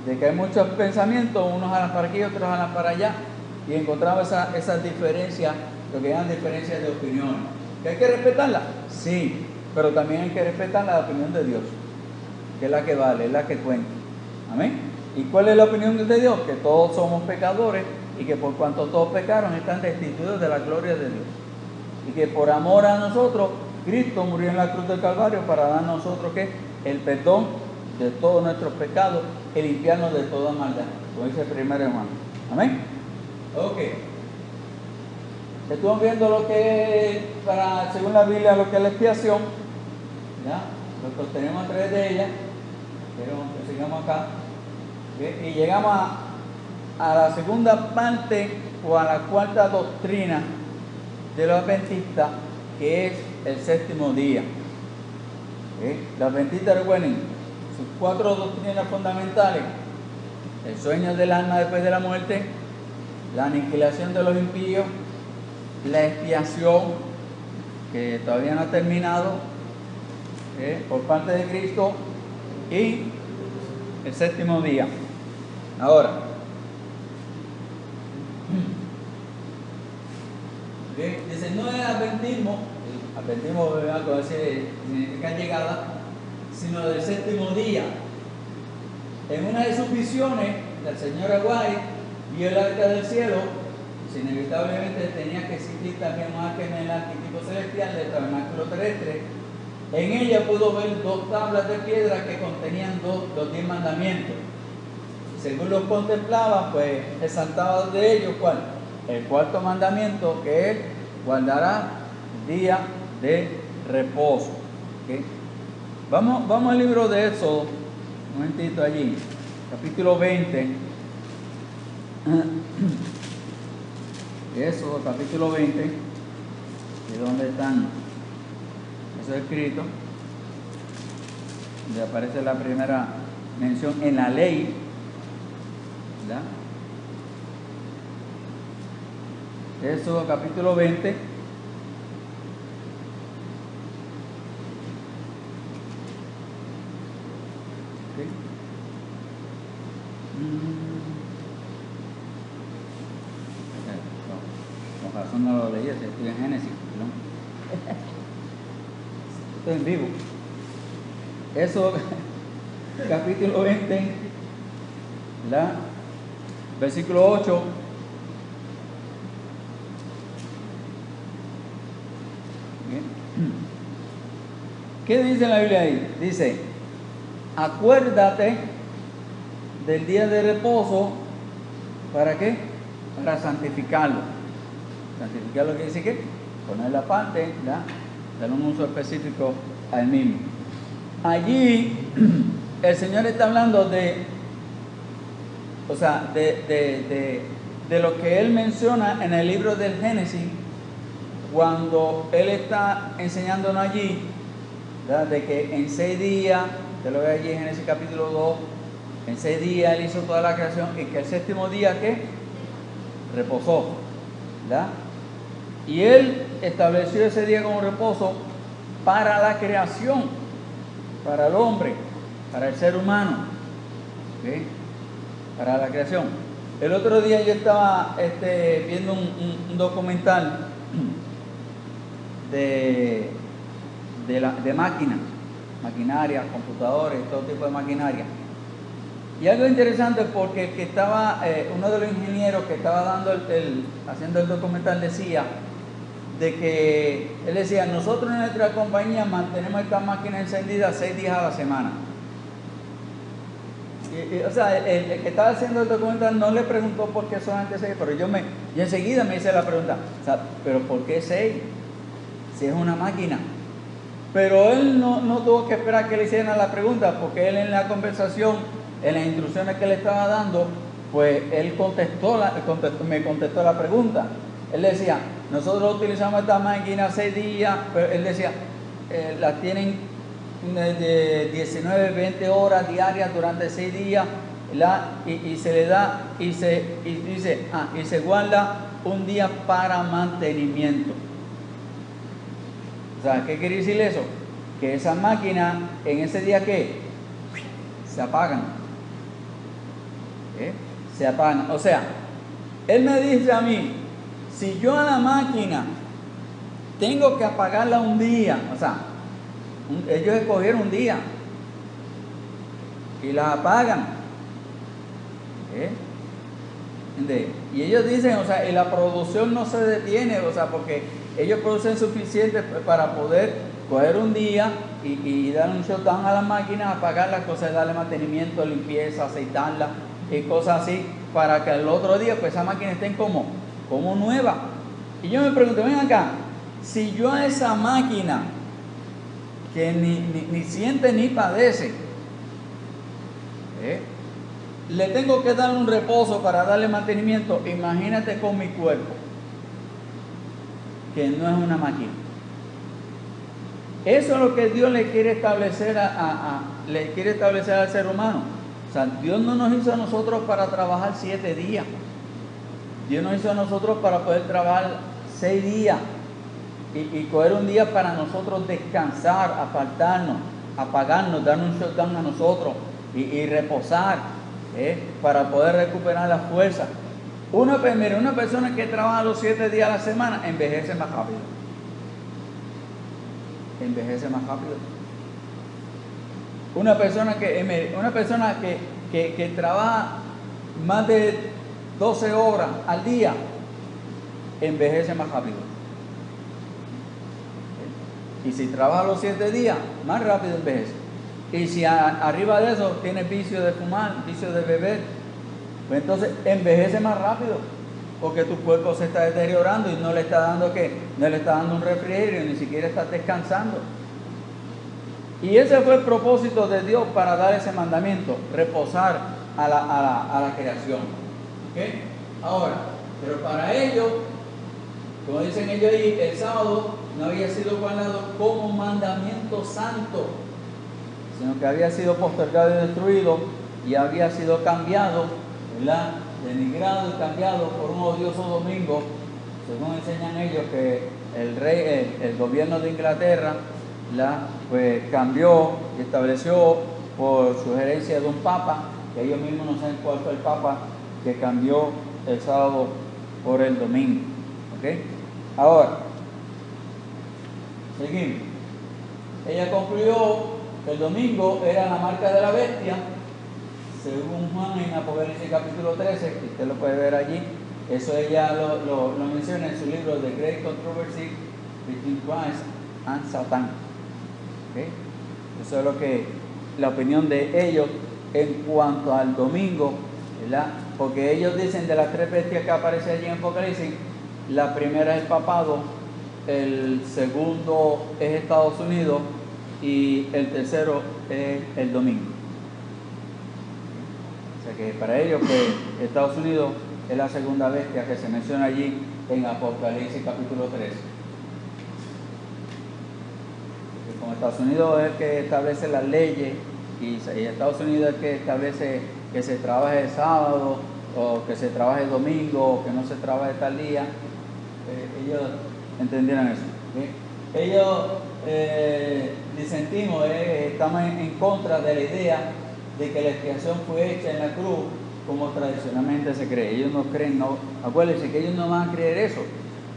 de que hay muchos pensamientos, unos jalan para aquí, otros jalan para allá, y encontramos esas diferencias, lo que llaman diferencias de opinión. ¿Que hay que respetarla? Sí, pero también hay que respetar la opinión de Dios, que es la que vale, es la que cuenta. Amén. ¿Y cuál es la opinión de Dios? Que todos somos pecadores y que por cuanto todos pecaron están destituidos de la gloria de Dios. Y que por amor a nosotros, Cristo murió en la cruz del Calvario para dar a nosotros ¿qué? El perdón de todos nuestros pecados y limpiarnos de toda maldad. Como dice el primer hermano. Amén. Ok. Estamos viendo lo que es, según la Biblia, lo que es la expiación. ¿Ya? nosotros tenemos 3 de ellas, pero sigamos acá, ¿okay? Y llegamos a la segunda parte o a la cuarta doctrina de los adventistas, que es el séptimo día. ¿Okay? Los adventistas, recuerden, sus 4 doctrinas fundamentales: el sueño del alma después de la muerte, la aniquilación de los impíos, la expiación, que todavía no ha terminado, por parte de Cristo, y el séptimo día. Ahora, dice, no es el adventismo significa llegada, sino del séptimo día. En una de sus visiones, la señora White vio el arca del cielo, pues inevitablemente tenía que existir también un arca en el arquetipo celestial del tabernáculo terrestre. En ella pudo ver 2 tablas de piedra que contenían los 10 mandamientos. Según los contemplaba, pues resaltaba de ellos, ¿cuál? El 4.º mandamiento, que es: guardará día de reposo. ¿Okay? Vamos al libro de Éxodo, un momentito allí, capítulo 20. Éxodo, capítulo 20, de donde están esos escritos, donde aparece la primera mención en la ley, ¿verdad? Éxodo, capítulo 20. ¿Okay? Con razón no lo leí, estoy en Génesis, ¿no? Estoy en vivo. Eso, capítulo 20, ¿verdad? Versículo 8. Bien. ¿Qué dice la Biblia ahí? Dice: acuérdate del día de reposo. ¿Para qué? Para santificarlo. Santificarlo quiere decir que ponerlo aparte, ¿verdad? Dar un uso específico al mismo. Allí el Señor está hablando de lo que Él menciona en el libro del Génesis, cuando Él está enseñándonos allí, ¿verdad? De que en 6 días, te lo ve allí en Génesis capítulo 2, en 6 días Él hizo toda la creación, y que el séptimo día, ¿qué? Reposó, ¿verdad? Y Él estableció ese día como reposo para la creación, para el hombre, para el ser humano, ¿okay? Para la creación. El otro día yo estaba viendo un documental de máquinas, maquinaria, computadores, todo tipo de maquinaria. Y algo interesante, porque el que estaba, uno de los ingenieros que estaba haciendo el documental, decía de que, él decía: nosotros en nuestra compañía mantenemos esta máquina encendida 6 días a la semana. O sea, el que estaba haciendo el documental no le preguntó por qué solamente 6, pero yo enseguida me hice la pregunta, o sea, ¿pero por qué 6? Si es una máquina. Pero él no tuvo que esperar que le hicieran la pregunta, porque él en la conversación, en las instrucciones que le estaba dando, pues él me contestó la pregunta. Él decía: nosotros utilizamos esta máquina 6 días, pero él decía, las tienen de 19, 20 horas diarias durante 6 días, y se le da, y se guarda un día para mantenimiento. O sea, ¿qué quiere decir eso? Que esas máquinas en ese día, ¿qué? Se apagan. Se apagan. O sea, él me dice a mí: si yo a la máquina tengo que apagarla un día, o sea, ellos escogieron un día y la apagan, y ellos dicen, o sea, y la producción no se detiene, o sea, porque ellos producen suficiente para poder coger un día y dar un shutdown a la máquina, apagar las cosas, darle mantenimiento, limpieza, aceitarla y cosas así, para que el otro día pues esa máquina esté como nueva. Y yo me pregunto, ven acá, si yo a esa máquina que ni siente ni padece. Le tengo que dar un reposo para darle mantenimiento. Imagínate con mi cuerpo, que no es una máquina. Eso es lo que Dios le quiere establecer le quiere establecer al ser humano. O sea, Dios no nos hizo a nosotros para trabajar 7 días. Dios nos hizo a nosotros para poder trabajar 6 días y coger un día para nosotros descansar, apartarnos, apagarnos, darnos un shutdown a nosotros y reposar, para poder recuperar la fuerza. Una persona que trabaja los 7 días a la semana envejece más rápido. Envejece más rápido. Una persona que trabaja más de 12 horas al día envejece más rápido. Y si trabaja los 7 días, más rápido envejece. Y si arriba de eso tiene vicio de fumar, vicio de beber, pues entonces envejece más rápido, porque tu cuerpo se está deteriorando y no le está dando no le está dando un refrigerio, ni siquiera está descansando. Y ese fue el propósito de Dios para dar ese mandamiento, reposar a la creación. ¿Okay? Ahora, pero para ellos, como dicen ellos ahí, el sábado no había sido guardado como mandamiento santo, sino que había sido postergado y destruido y había sido cambiado, ¿verdad? Denigrado y cambiado por un odioso domingo, según enseñan ellos que el gobierno de Inglaterra pues cambió y estableció por sugerencia de un papa, que ellos mismos no saben cuál fue el papa que cambió el sábado por el domingo. ¿Okay? Ahora, seguimos. Ella concluyó que el domingo era la marca de la bestia, según Juan en Apocalipsis capítulo 13, que usted lo puede ver allí. Eso ella lo menciona en su libro The Great Controversy Between Christ and Satan. ¿Okay? Eso es la opinión de ellos en cuanto al domingo, ¿verdad? Porque ellos dicen de las 3 bestias que aparecen allí en Apocalipsis, la primera es el papado, el segundo es Estados Unidos y el tercero es el domingo. O sea que para ellos pues Estados Unidos es la segunda bestia que se menciona allí en Apocalipsis capítulo 13. Porque como Estados Unidos es el que establece las leyes y Estados Unidos es el que establece que se trabaje el sábado o que se trabaje el domingo o que no se trabaje tal día, ellos entendieron eso. ¿Okay? Ellos disentimos, estamos en contra de la idea de que la expiación fue hecha en la cruz como tradicionalmente se cree. Ellos no creen, acuérdense que ellos no van a creer eso.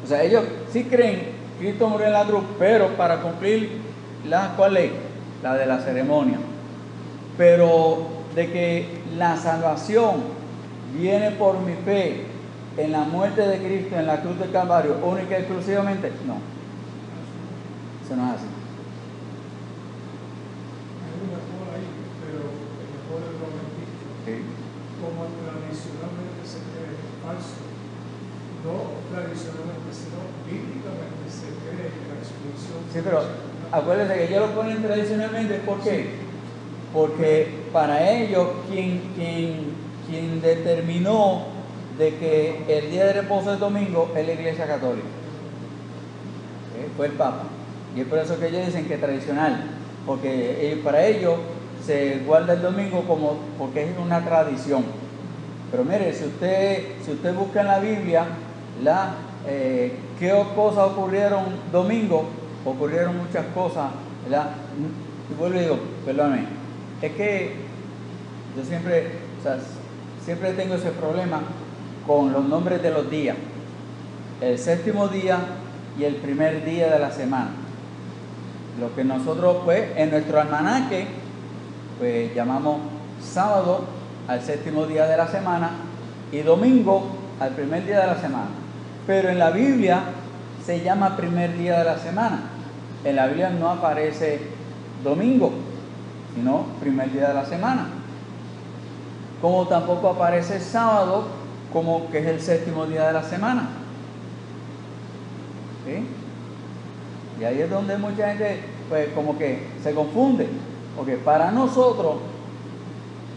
O sea, ellos sí creen que Cristo murió en la cruz, pero para cumplir ¿cuál ley? La de la ceremonia. Pero de que la salvación viene por mi fe en la muerte de Cristo en la cruz del Calvario, única y exclusivamente, no. Eso no es así. Hay un error ahí, pero el error es lo mentira. Sí. Como tradicionalmente se cree, falso. No tradicionalmente, sino bíblicamente se cree que la expiación. Sí, pero acuérdense que ellos lo ponen tradicionalmente, ¿por qué? Porque para ellos quien determinó de que el día de reposo es domingo es la Iglesia Católica. Fue el Papa. Y es por eso que ellos dicen que es tradicional, porque para ellos se guarda el domingo porque es una tradición. Pero mire, si usted busca en la Biblia qué cosas ocurrieron domingo, ocurrieron muchas cosas, ¿verdad? Y vuelvo y digo, perdóname, es que yo siempre tengo ese problema con los nombres de los días. El séptimo día y el primer día de la semana. Lo que nosotros pues en nuestro almanaque pues llamamos sábado al séptimo día de la semana y domingo al primer día de la semana. Pero en la Biblia se llama primer día de la semana. En la Biblia no aparece domingo, sino primer día de la semana. Como tampoco aparece sábado, como que es el séptimo día de la semana. ¿Sí? Y ahí es donde mucha gente pues como que se confunde. Porque para nosotros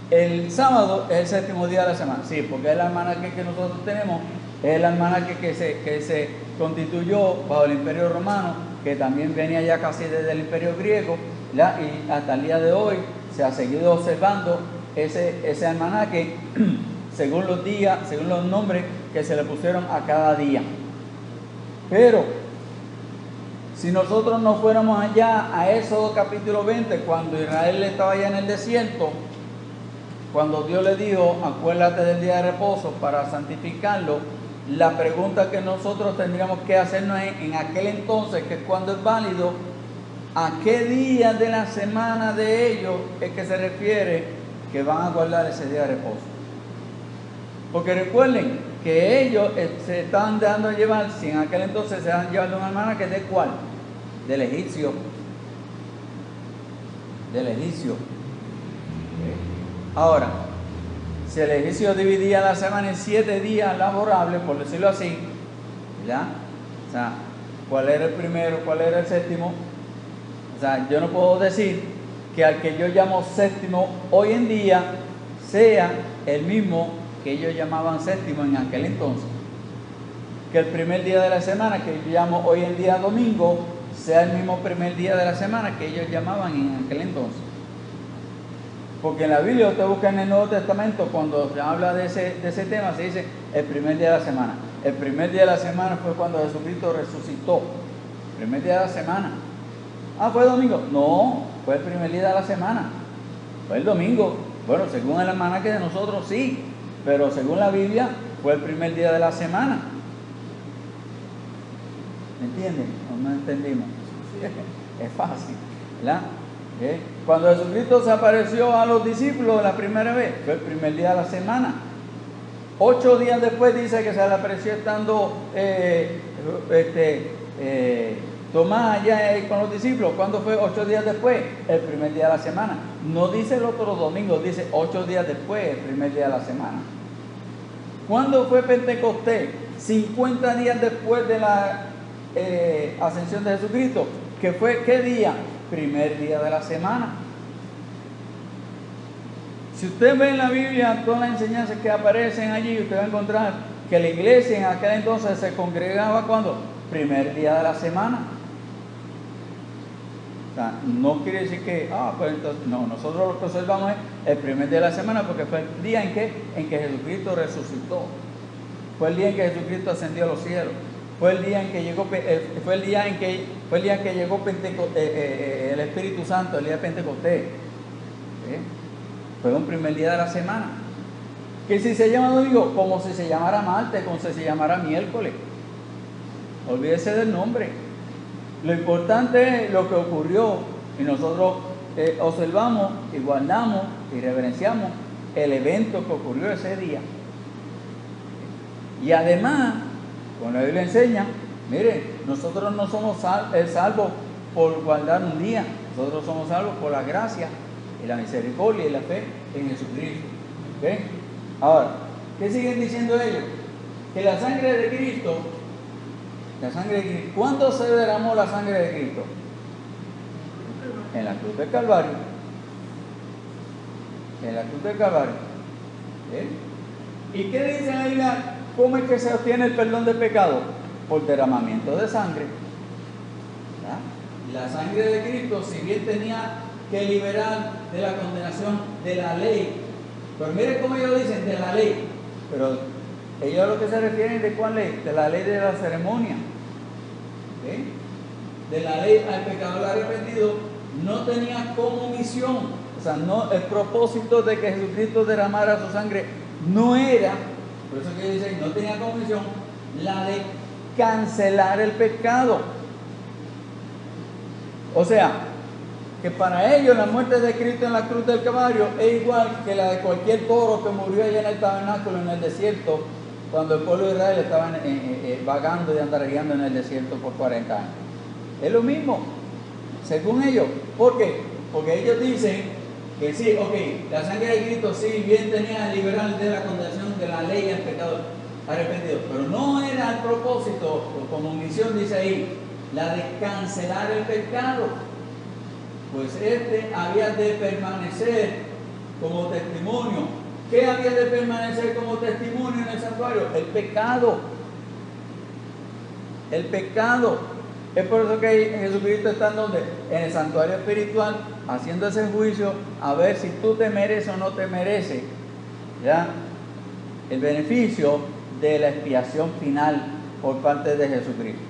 el sábado es el séptimo día de la semana. Sí, porque es el almanaque que nosotros tenemos, es el almanaque que se constituyó bajo el Imperio Romano, que también venía ya casi desde el Imperio Griego, ¿ya? Y hasta el día de hoy se ha seguido observando ese almanaque según los días, según los nombres que se le pusieron a cada día. Pero si nosotros no fuéramos allá a Éxodo capítulo 20, cuando Israel estaba allá en el desierto, cuando Dios le dijo, acuérdate del día de reposo para santificarlo, la pregunta que nosotros tendríamos que hacernos en aquel entonces, que es cuando es válido, ¿a qué día de la semana de ellos es que se refiere que van a guardar ese día de reposo? Porque recuerden que ellos se estaban dejando llevar, si en aquel entonces se estaban llevando una hermana, que ¿de cuál? Del egipcio. Del egipcio. Ahora, si el egipcio dividía la semana en 7 días laborables, por decirlo así, ¿ya? O sea, ¿cuál era el primero? ¿Cuál era el séptimo? O sea, yo no puedo decir que al que yo llamo séptimo hoy en día sea el mismo que ellos llamaban séptimo en aquel entonces. Que el primer día de la semana, que yo llamo hoy en día domingo, sea el mismo primer día de la semana que ellos llamaban en aquel entonces. Porque en la Biblia, usted busca en el Nuevo Testamento, cuando se habla de ese tema, se dice el primer día de la semana. El primer día de la semana fue cuando Jesucristo resucitó. El primer día de la semana. Ah, ¿fue domingo? No, fue el primer día de la semana. Fue el domingo. Bueno, según el almanaque de nosotros sí, pero según la Biblia fue el primer día de la semana. ¿Me entienden? ¿No entendimos? Es fácil, ¿verdad? Cuando Jesucristo se apareció a los discípulos la primera vez, fue el primer día de la semana. 8 días después dice que se le apareció estando Tomás allá con los discípulos. ¿Cuándo fue? 8 días después, el primer día de la semana. No dice el otro domingo, dice 8 días después, el primer día de la semana. ¿Cuándo fue Pentecostés? 50 días después de la ascensión de Jesucristo. ¿Qué fue? ¿Qué día? Primer día de la semana. Si usted ve en la Biblia todas las enseñanzas que aparecen allí, usted va a encontrar que la iglesia en aquel entonces se congregaba ¿cuándo? Primer día de la semana. O sea, no quiere decir que, pues entonces, no, nosotros lo que observamos es el primer día de la semana porque fue el día en que Jesucristo resucitó. Fue el día en que Jesucristo ascendió a los cielos. Fue el día en que llegó, fue el día en que llegó el Espíritu Santo, el día de Pentecostés. Fue un primer día de la semana. Que si se llama domingo, como si se llamara martes, como si se llamara miércoles. Olvídese del nombre. Lo importante es lo que ocurrió y nosotros observamos y guardamos y reverenciamos el evento que ocurrió ese día. Y además, como la Biblia enseña, mire, nosotros no somos salvos por guardar un día, nosotros somos salvos por la gracia y la misericordia y la fe en Jesucristo. ¿Okay? Ahora, ¿qué siguen diciendo ellos? Que la sangre de Cristo, ¿cuándo se derramó la sangre de Cristo? En la cruz del Calvario. En la cruz del Calvario. ¿Y qué dice la Biblia? ¿Cómo es que se obtiene el perdón de pecado? Por derramamiento de sangre. ¿Ya? La sangre de Cristo, si bien tenía que liberar de la condenación de la ley, pero mire cómo ellos dicen de la ley, pero ellos a lo que se refieren de cuál ley, de la ley de la ceremonia. ¿Sí? De la ley al pecador arrepentido no tenía como misión, o sea, no, el propósito de que Jesucristo derramara su sangre no era, por eso que dicen, no tenía como misión la de cancelar el pecado. O sea, que para ellos la muerte de Cristo en la cruz del Calvario es igual que la de cualquier toro que murió allá en el tabernáculo en el desierto, cuando el pueblo de Israel estaba vagando y andariando en el desierto por 40 años. Es lo mismo, según ellos. ¿Por qué? Porque ellos dicen que sí, ok, la sangre de Cristo sí bien tenía que liberar de la condenación de la ley al pecador arrepentido, pero no era el propósito, como misión dice ahí, la de cancelar el pecado. pues este había de permanecer como testimonio. ¿Qué había de permanecer como testimonio en el santuario? El pecado. El pecado. Es por eso que Jesucristo está en el santuario espiritual, haciendo ese juicio a ver si tú te mereces o no te mereces, ¿ya?, el beneficio de la expiación final por parte de Jesucristo.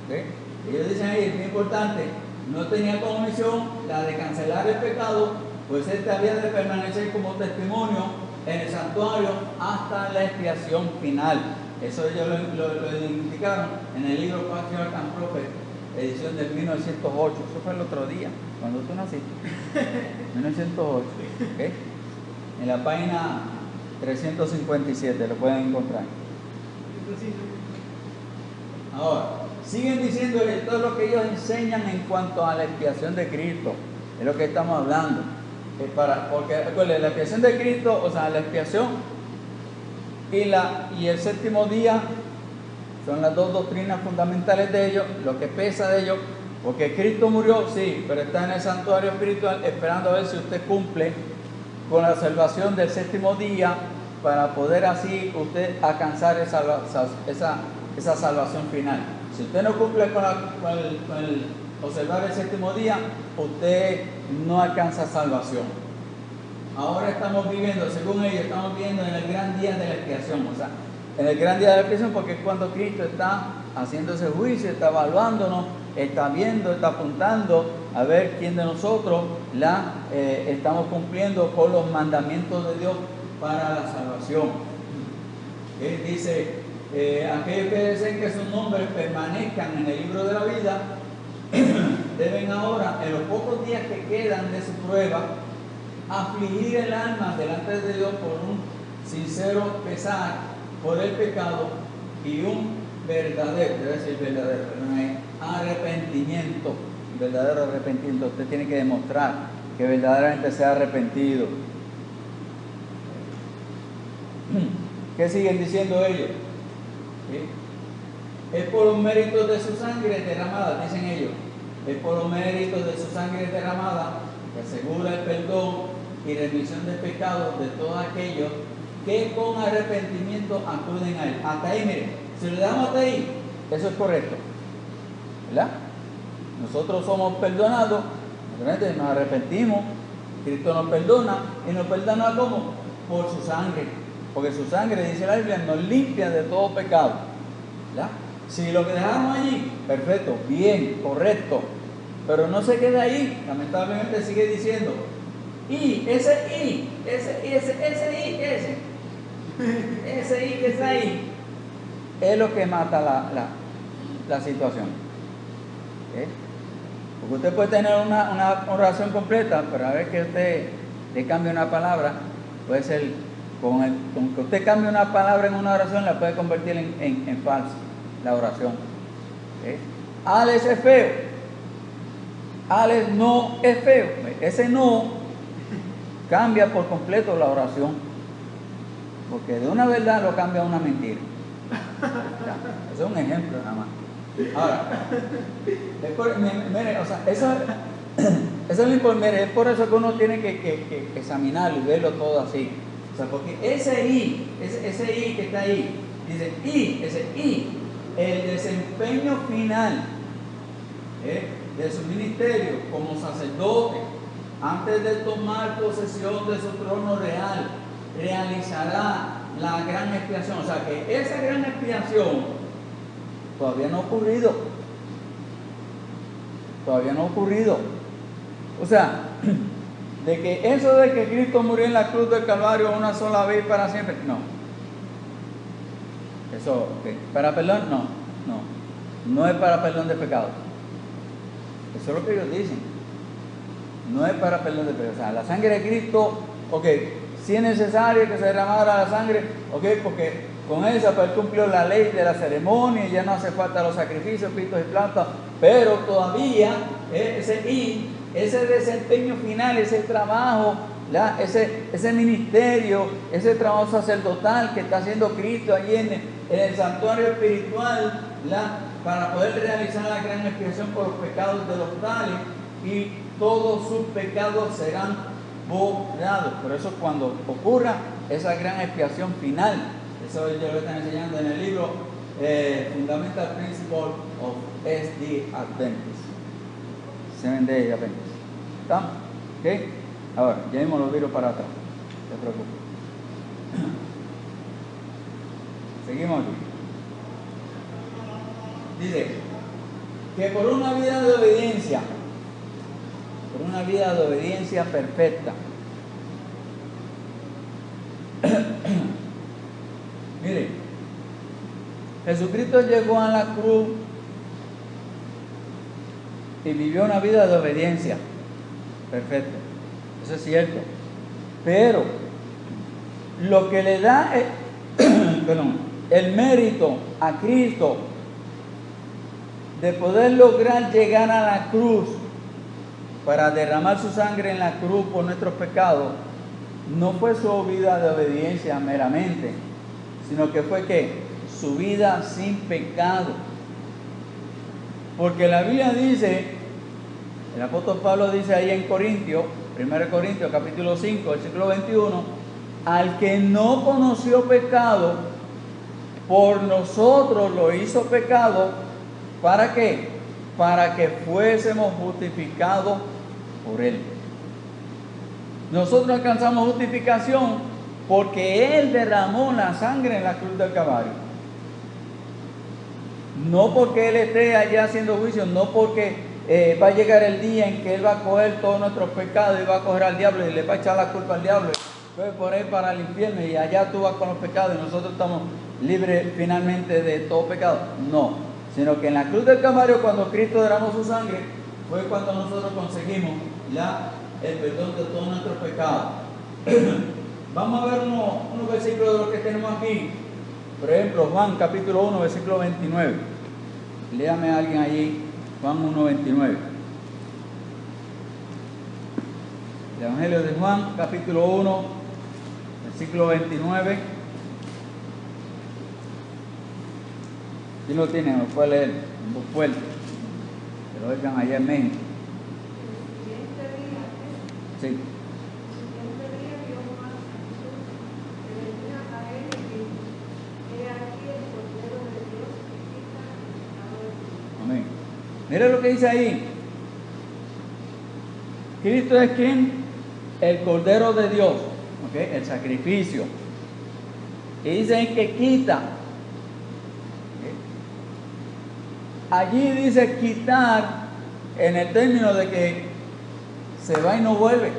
¿Okay? Ellos dicen ahí, es muy importante, no tenía como misión la de cancelar el pecado, pues este había de permanecer como testimonio en el santuario hasta la expiación final. Eso ellos lo identificaron en el libro Patriarch and Prophet, edición de 1908. Eso fue el otro día, cuando tú naciste. 1908. ¿Okay? En la página 357 lo pueden encontrar. Ahora, siguen diciendo todo lo que ellos enseñan en cuanto a la expiación de Cristo. Es lo que estamos hablando. Porque la expiación de Cristo, o sea, la expiación y el séptimo día son las dos doctrinas fundamentales de ellos, lo que pesa de ellos, porque Cristo murió, sí, pero está en el santuario espiritual esperando a ver si usted cumple con la salvación del séptimo día para poder así usted alcanzar esa salvación final. Si usted no cumple con el observar el séptimo día, usted no alcanza salvación. Ahora estamos viviendo, según ellos, estamos viviendo en el gran día de la expiación, o sea, en el gran día de la expiación, porque es cuando Cristo está haciendo ese juicio, está evaluándonos, está viendo, está apuntando a ver quién de nosotros estamos cumpliendo con los mandamientos de Dios para la salvación. Él dice, aquellos que deseen que sus nombres permanezcan en el libro de la vida, deben ahora, en los pocos días que quedan de su prueba, afligir el alma delante de Dios por un sincero pesar por el pecado y un verdadero, debe decir verdadero, arrepentimiento. Verdadero arrepentimiento. Usted tiene que demostrar que verdaderamente se ha arrepentido. ¿Qué siguen diciendo ellos? ¿Sí? Es por los méritos de su sangre derramada, dicen ellos. Es por los méritos de su sangre derramada que asegura el perdón y remisión de pecados de todos aquellos que con arrepentimiento acuden a él. Hasta ahí, miren, si le damos hasta ahí, eso es correcto, ¿verdad? Nosotros somos perdonados, nos arrepentimos, Cristo nos perdona, y nos perdona ¿cómo? Por su sangre, porque su sangre, dice la Biblia, nos limpia de todo pecado, ¿verdad? Si lo que dejamos allí, perfecto, bien, correcto, pero no se queda ahí, lamentablemente sigue diciendo, ese I que está ahí, es lo que mata la situación. ¿Okay? Porque usted puede tener una oración completa, pero a ver que usted le cambie una palabra, puede ser, con que usted cambie una palabra en una oración, la puede convertir en falsa, la oración. ¿Okay? Alex es feo. Alex no es feo. Ese no cambia por completo la oración, porque de una verdad lo cambia a una mentira. Ya, ese es un ejemplo nada más. Ahora, mire, o sea, eso es lo importante, mire, es por eso que uno tiene que examinarlo y verlo todo así. O sea, porque ese I que está ahí, dice ese I, el desempeño final de su ministerio como sacerdote, antes de tomar posesión de su trono real, realizará la gran expiación. O sea que esa gran expiación todavía no ha ocurrido. Todavía no ha ocurrido. O sea, de que eso de que Cristo murió en la cruz del Calvario una sola vez para siempre, no. Eso, okay. ¿Para perdón? No es para perdón de pecado. Eso es lo que ellos dicen. No es para perdón de pecado. O sea, la sangre de Cristo, ok, si es necesario que se derramara la sangre, ok, porque con esa pues cumplió la ley de la ceremonia y ya no hace falta los sacrificios, pitos y plantas, pero todavía ese desempeño final, ese trabajo, ese ministerio, ese trabajo sacerdotal que está haciendo Cristo allí en el santuario espiritual, para poder realizar la gran expiación por los pecados de los tales y todos sus pecados serán borrados. Por eso cuando ocurra esa gran expiación final, eso yo lo están enseñando en el libro Fundamental Principle of SD Adventist, Seventh Day Adventist. ¿Estamos? ¿Ok? Ahora, ya mismo lo viro para atrás, no se preocupe. Seguimos aquí. Dice que por una vida de obediencia, perfecta, mire, Jesucristo llegó a la cruz y vivió una vida de obediencia perfecta. Eso es cierto. Pero lo que le da el mérito a Cristo de poder lograr llegar a la cruz para derramar su sangre en la cruz por nuestros pecados, no fue su vida de obediencia meramente, sino que fue que su vida sin pecado. Porque la Biblia dice, el apóstol Pablo dice ahí en Corintios, 1 Corintios capítulo 5, versículo 21, al que no conoció pecado, por nosotros lo hizo pecado. ¿Para qué? Para que fuésemos justificados por Él. Nosotros alcanzamos justificación porque Él derramó la sangre en la cruz del Calvario. No porque Él esté allá haciendo juicio, no porque va a llegar el día en que Él va a coger todos nuestros pecados y va a coger al diablo y le va a echar la culpa al diablo. Entonces por ahí para el infierno y allá tú vas con los pecados y nosotros estamos libres finalmente de todo pecado. No. Sino que en la cruz del Calvario, cuando Cristo derramó su sangre, fue cuando nosotros conseguimos el perdón de todos nuestros pecados. Vamos a ver unos versículos de los que tenemos aquí. Por ejemplo, Juan capítulo 1, versículo 29. Léame a alguien allí, Juan 1, 29. El Evangelio de Juan capítulo 1, versículo 29. ¿Quién lo tiene? ¿Me puede leer? En voz fuerte. Que lo oigan allá en México. Sí. Amén. Mira lo que dice ahí. Cristo es quien, el Cordero de Dios, ¿okay? El sacrificio. Y dice que quita. Allí dice quitar en el término de que se va y no vuelve,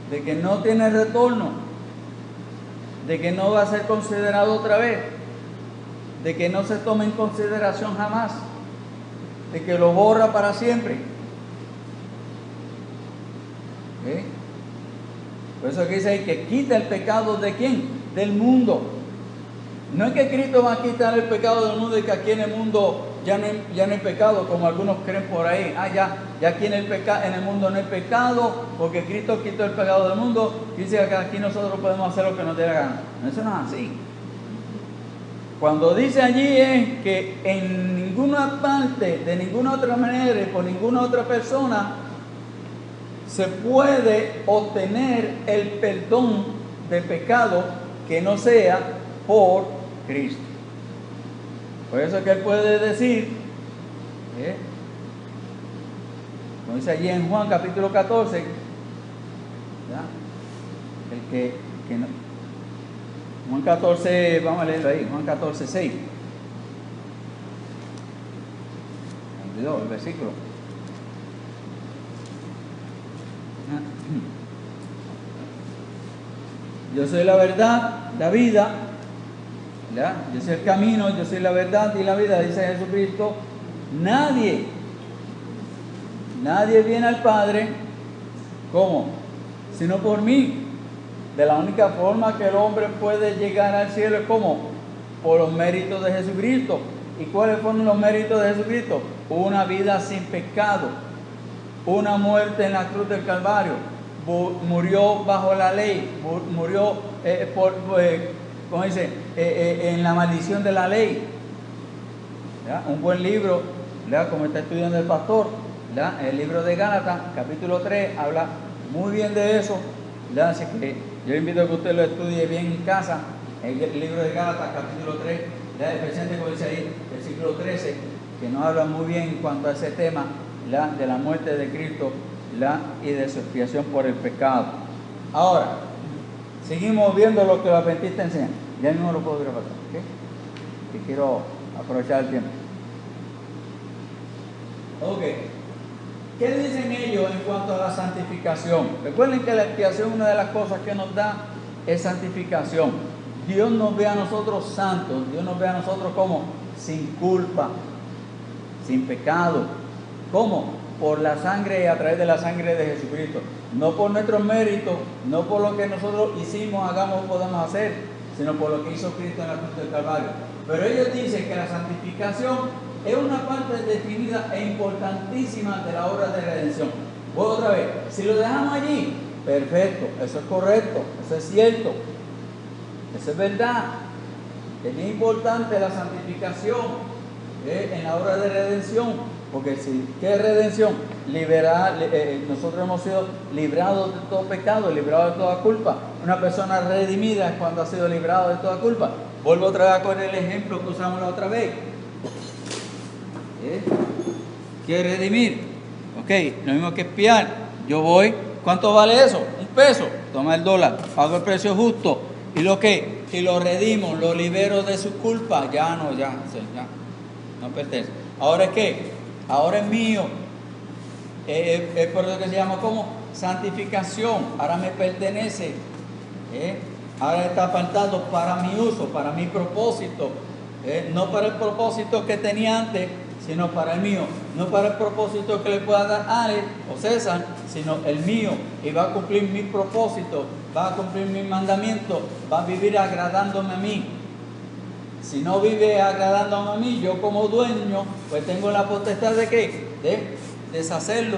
de que no tiene retorno, de que no va a ser considerado otra vez, de que no se tome en consideración jamás, de que lo borra para siempre. ¿Sí? Por eso que dice ahí que quita el pecado de ¿quién? Del mundo. No es que Cristo va a quitar el pecado del mundo y que aquí en el mundo ya no hay pecado, como algunos creen por ahí. Ya aquí en el mundo no hay pecado, porque Cristo quitó el pecado del mundo. Dice que aquí nosotros podemos hacer lo que nos dé la gana. Eso no es así. Cuando dice allí es que en ninguna parte, de ninguna otra manera y por ninguna otra persona se puede obtener el perdón de pecado que no sea por Cristo. Por eso es que Él puede decir, como dice allí en Juan capítulo 14, ¿ya? El que no, Juan 14, vamos a leerlo ahí, Juan 14, 6. El versículo. Yo soy la verdad, la vida. ¿Ya? Yo soy el camino, yo soy la verdad y la vida, dice Jesucristo. Nadie viene al Padre, ¿cómo? Sino por mí. De la única forma que el hombre puede llegar al cielo es ¿cómo? Por los méritos de Jesucristo. ¿Y cuáles fueron los méritos de Jesucristo? Una vida sin pecado, una muerte en la cruz del Calvario, murió bajo la ley, murió ¿cómo dice? En la maldición de la ley. ¿Ya? Un buen libro, ¿ya? Como está estudiando el pastor, El libro de Gálatas, capítulo 3, habla muy bien de eso. Así que yo invito a que usted lo estudie bien en casa. El libro de Gálatas, capítulo 3, especialmente como dice ahí, versículo 13, que nos habla muy bien en cuanto a ese tema de la muerte de Cristo y de su expiación por el pecado. Ahora, seguimos viendo lo que los adventistas enseñan. Ya mismo lo puedo grabar, ¿ok? Que quiero aprovechar el tiempo. Ok. ¿Qué dicen ellos en cuanto a la santificación? Recuerden que la expiación, una de las cosas que nos da es santificación. Dios nos ve a nosotros santos, Dios nos ve a nosotros como sin culpa, sin pecado. ¿Cómo? Por la sangre y a través de la sangre de Jesucristo. No por nuestros méritos, no por lo que nosotros hicimos, hagamos o podamos hacer, sino por lo que hizo Cristo en la cruz del Calvario. Pero ellos dicen que la santificación es una parte definida e importantísima de la obra de redención. Voy otra vez, si lo dejamos allí, perfecto, eso es correcto, eso es cierto, eso es verdad. Es bien importante la santificación en la obra de redención, porque si, ¿qué es redención? Nosotros hemos sido librados de todo pecado, librados de toda culpa. Una persona redimida es cuando ha sido librado de toda culpa. Vuelvo otra vez con el ejemplo que usamos la otra vez. ¿Qué es redimir? Ok, lo mismo que expiar. Yo voy, ¿cuánto vale eso? $1. Toma el dólar, pago el precio justo. ¿Y lo que? Y lo redimo, lo libero de su culpa. Ya no pertenece. ¿Ahora es qué? Ahora es mío. Es por eso que se llama como santificación. Ahora me pertenece. Ahora está apartado para mi uso, para mi propósito. No para el propósito que tenía antes, sino para el mío. No para el propósito que le pueda dar Alex o César, sino el mío. Y va a cumplir mi propósito, va a cumplir mis mandamientos, va a vivir agradándome a mí. Si no vive agradándome a mí, yo como dueño, pues tengo la potestad de ¿qué? De deshacerlo,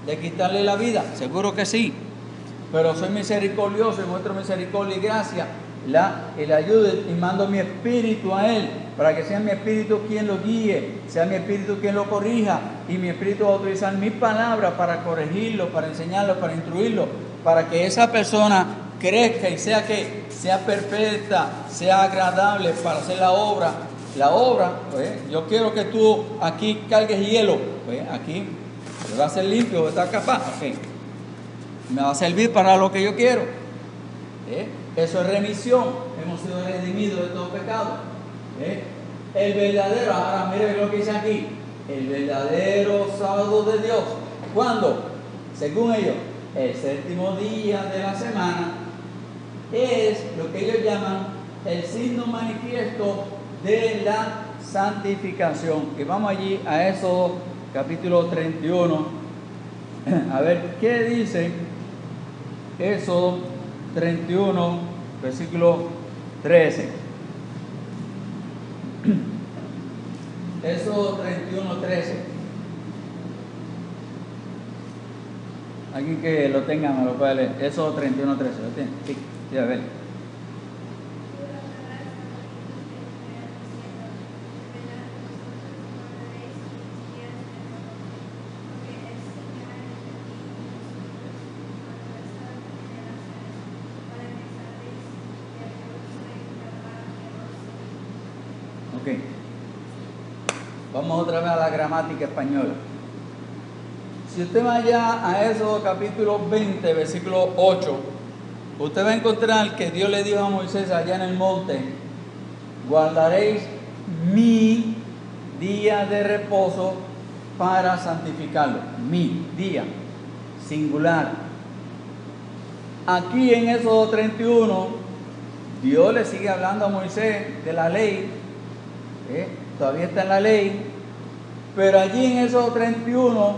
de quitarle la vida. Seguro que sí. Pero soy misericordioso y muestro misericordia y gracia. Y le ayudo y mando mi espíritu a él, para que sea mi espíritu quien lo guíe, sea mi espíritu quien lo corrija, y mi espíritu va a utilizar mis palabras para corregirlo, para enseñarlo, para instruirlo, para que esa persona crezca y sea perfecta, sea agradable para hacer la obra. Yo quiero que tú aquí cargues hielo, aquí me va a ser limpio, está capaz, me va a servir para lo que yo quiero. Eso es remisión. Hemos sido redimidos de todo pecado. El verdadero, ahora mire lo que dice aquí, el verdadero sábado de Dios. ¿Cuándo? Según ellos, el séptimo día de la semana es lo que ellos llaman el signo manifiesto de la santificación. Y vamos allí a Éxodo capítulo 31. A ver qué dice Éxodo 31, versículo 13. Éxodo 31, 13. Alguien que lo tenga me lo puede leer. Éxodo 31, 13. ¿Lo tiene? Sí, a ver. Vamos otra vez a la gramática española. Si usted va allá a Éxodo capítulo 20, versículo 8, usted va a encontrar que Dios le dijo a Moisés allá en el monte: guardaréis mi día de reposo para santificarlo. Mi día, singular. Aquí en Éxodo 31, Dios le sigue hablando a Moisés de la ley. Todavía está en la ley, pero allí en Éxodo 31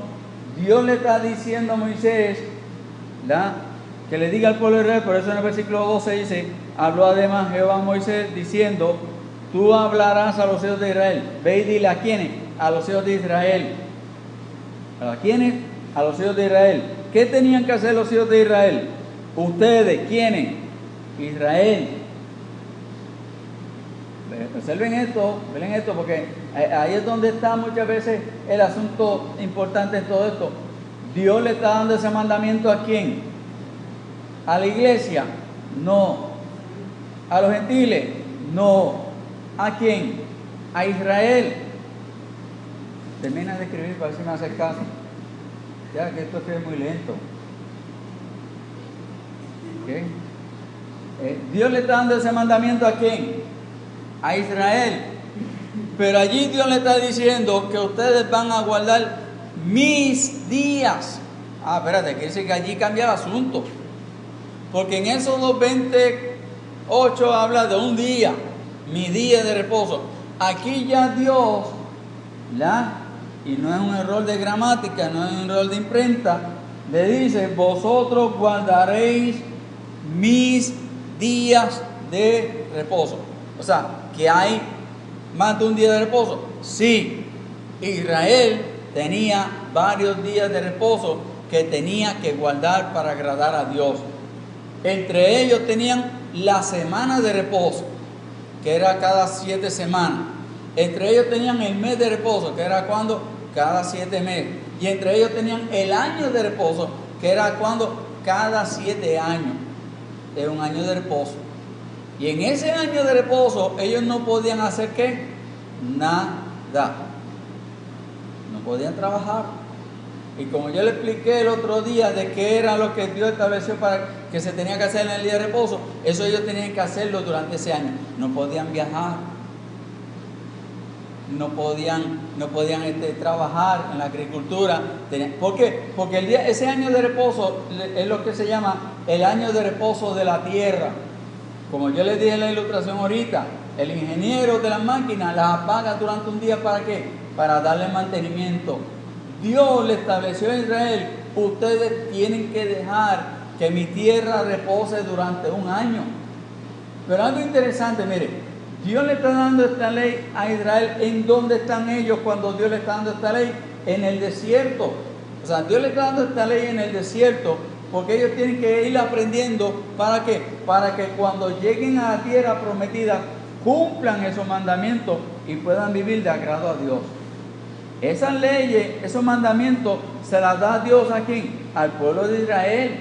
Dios le está diciendo a Moisés que le diga al pueblo de Israel. Por eso en el versículo 12 dice: habló además Jehová a Moisés diciendo: tú hablarás a los hijos de Israel. Ve y dile a quiénes, a los hijos de Israel. ¿A quiénes? A los hijos de Israel. ¿Qué tenían que hacer los hijos de Israel? Ustedes, ¿quiénes? Israel. Observen esto, porque ahí es donde está muchas veces el asunto importante en todo esto. Dios le está dando ese mandamiento ¿a quién? ¿A la iglesia? No. ¿A los gentiles? No. ¿A quién? A Israel. Termina de escribir para ver si me hace caso. Ya que esto es muy lento. ¿Okay? Dios le está dando ese mandamiento ¿a quién? A Israel. Pero allí Dios le está diciendo que ustedes van a guardar mis días. Espérate, quiere decir que allí cambia el asunto. Porque en Éxodo 28 habla de un día, mi día de reposo. Aquí ya Dios, y no es un error de gramática, no es un error de imprenta, le dice, vosotros guardaréis mis días de reposo. O sea, que hay más de un día de reposo. Sí, Israel tenía varios días de reposo que tenía que guardar para agradar a Dios. Entre ellos tenían la semana de reposo, que era cada 7 semanas. Entre ellos tenían el mes de reposo, que era cuando cada 7 meses. Y entre ellos tenían el año de reposo, que era cuando cada 7 años. Era un año de reposo. Y en ese año de reposo ellos no podían hacer ¿qué? Nada. No podían trabajar. Y como yo le expliqué el otro día de qué era lo que Dios estableció para que se tenía que hacer en el día de reposo, eso ellos tenían que hacerlo durante ese año. No podían viajar. No podían trabajar en la agricultura. ¿Por qué? Porque ese año de reposo es lo que se llama el año de reposo de la tierra. Como yo les dije en la ilustración ahorita, el ingeniero de la máquina las apaga durante un día, ¿para qué? Para darle mantenimiento. Dios le estableció a Israel, ustedes tienen que dejar que mi tierra repose durante un año. Pero algo interesante, mire, Dios le está dando esta ley a Israel. ¿En dónde están ellos cuando Dios le está dando esta ley? En el desierto. O sea, Dios le está dando esta ley en el desierto porque ellos tienen que ir aprendiendo. ¿Para qué? Para que cuando lleguen a la tierra prometida cumplan esos mandamientos y puedan vivir de agrado a Dios. Esas leyes, esos mandamientos se las da Dios ¿a quién? Al pueblo de Israel.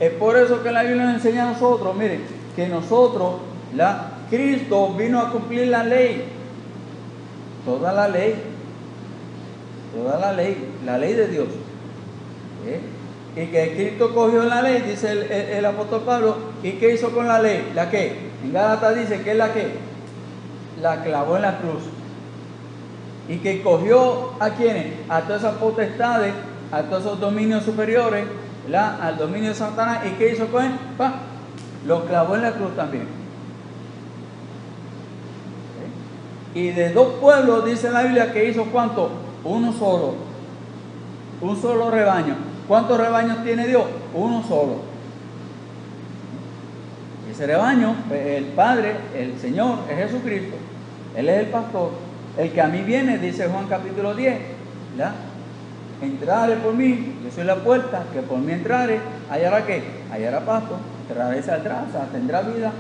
Es por eso que la Biblia nos enseña a nosotros, miren, que nosotros, Cristo vino a cumplir la ley, toda la ley de Dios. Y que Cristo cogió la ley, dice el apóstol Pablo, ¿y qué hizo con la ley? ¿La qué? En Gálatas dice que es la que la clavó en la cruz. Y que cogió ¿a quiénes? A todas esas potestades, a todos esos dominios superiores, al dominio de Satanás. ¿Y qué hizo con él? Lo clavó en la cruz también. Y de 2 pueblos dice la Biblia que hizo ¿cuánto? Uno solo. Un solo rebaño. ¿Cuántos rebaños tiene Dios? Uno solo. Ese rebaño, el Padre, el Señor, es Jesucristo. Él es el pastor. El que a mí viene, dice Juan capítulo 10, entrare por mí, yo soy la puerta, que por mí entrare, hallará ¿qué? Hallará pasto, entrará y saldrá, o sea, tendrá vida.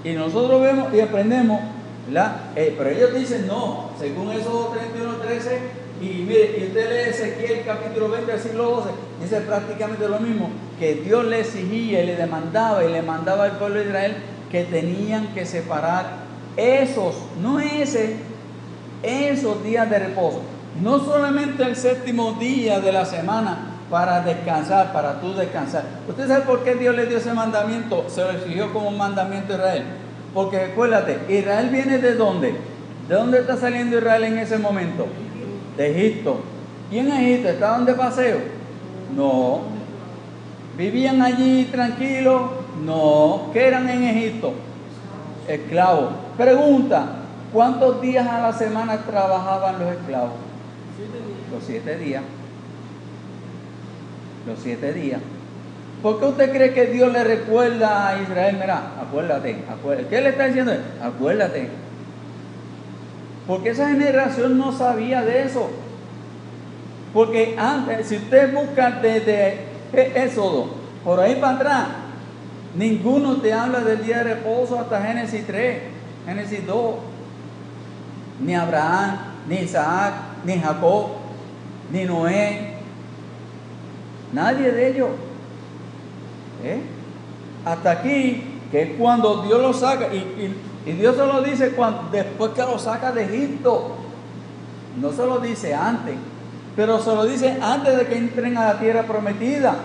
Y nosotros vemos y aprendemos, pero ellos dicen no, según Éxodo 31:13, y mire, y usted lee Ezequiel capítulo 20, versículo 12, dice prácticamente lo mismo, que Dios le exigía y le demandaba y le mandaba al pueblo de Israel que tenían que separar esos días de reposo, no solamente el 7º día de la semana para descansar, para tú descansar. ¿Usted sabe por qué Dios le dio ese mandamiento? Se lo exigió como un mandamiento a Israel. Porque acuérdate, Israel viene ¿de dónde? ¿De dónde está saliendo Israel en ese momento? De Egipto. ¿Y en Egipto estaban de paseo? No. ¿Vivían allí tranquilos? No. ¿Qué eran en Egipto? Esclavos. Pregunta, ¿cuántos días a la semana trabajaban los esclavos? 7 días. Los 7 días. ¿Por qué usted cree que Dios le recuerda a Israel? Mira, acuérdate. ¿Qué le está diciendo? Acuérdate. Porque esa generación no sabía de eso. Porque antes, si usted busca desde Éxodo, por ahí para atrás, ninguno te habla del día de reposo hasta Génesis 3. Génesis 2. Ni Abraham, ni Isaac, ni Jacob, ni Noé. Nadie de ellos. Hasta aquí, que es cuando Dios lo saca, y Dios se lo dice después que lo saca de Egipto. No se lo dice antes, pero se lo dice antes de que entren a la tierra prometida.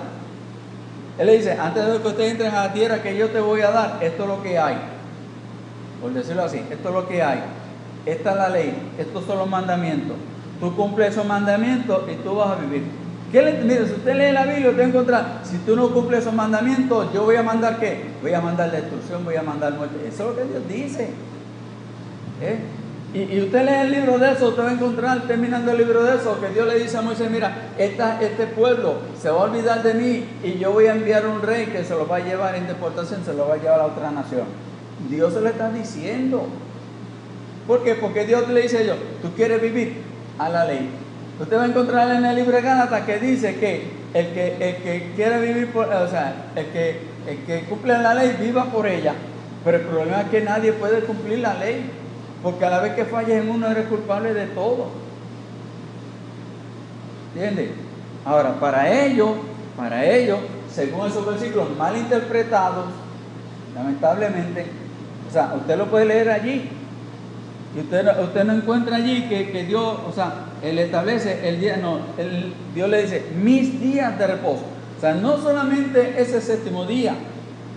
Él le dice, antes de que ustedes entren a la tierra que yo te voy a dar, esto es lo que hay. Por decirlo así, esto es lo que hay. Esta es la ley, estos son los mandamientos. Tú cumples esos mandamientos y tú vas a vivir. Mire, si usted lee la Biblia, usted va a encontrar, si tú no cumples esos mandamientos, yo voy a mandar ¿qué? Voy a mandar destrucción, voy a mandar muerte. Eso es lo que Dios dice. Y usted lee el libro de eso, usted va a encontrar, terminando el libro de eso, que Dios le dice a Moisés, mira, este pueblo se va a olvidar de mí y yo voy a enviar un rey que se lo va a llevar en deportación, se lo va a llevar a otra nación. Dios se lo está diciendo. ¿Por qué? Porque Dios le dice a ellos, tú quieres vivir a la ley. Usted va a encontrar en el libro de Gálatas que dice que el que quiere vivir, el que cumple la ley, viva por ella. Pero el problema es que nadie puede cumplir la ley. Porque a la vez que falles en uno, eres culpable de todo. ¿Entiendes? Ahora, para ellos, según esos versículos mal interpretados, lamentablemente, usted lo puede leer allí. Y usted no encuentra allí que Dios, Él establece el día, Dios le dice, mis días de reposo. No solamente ese séptimo día,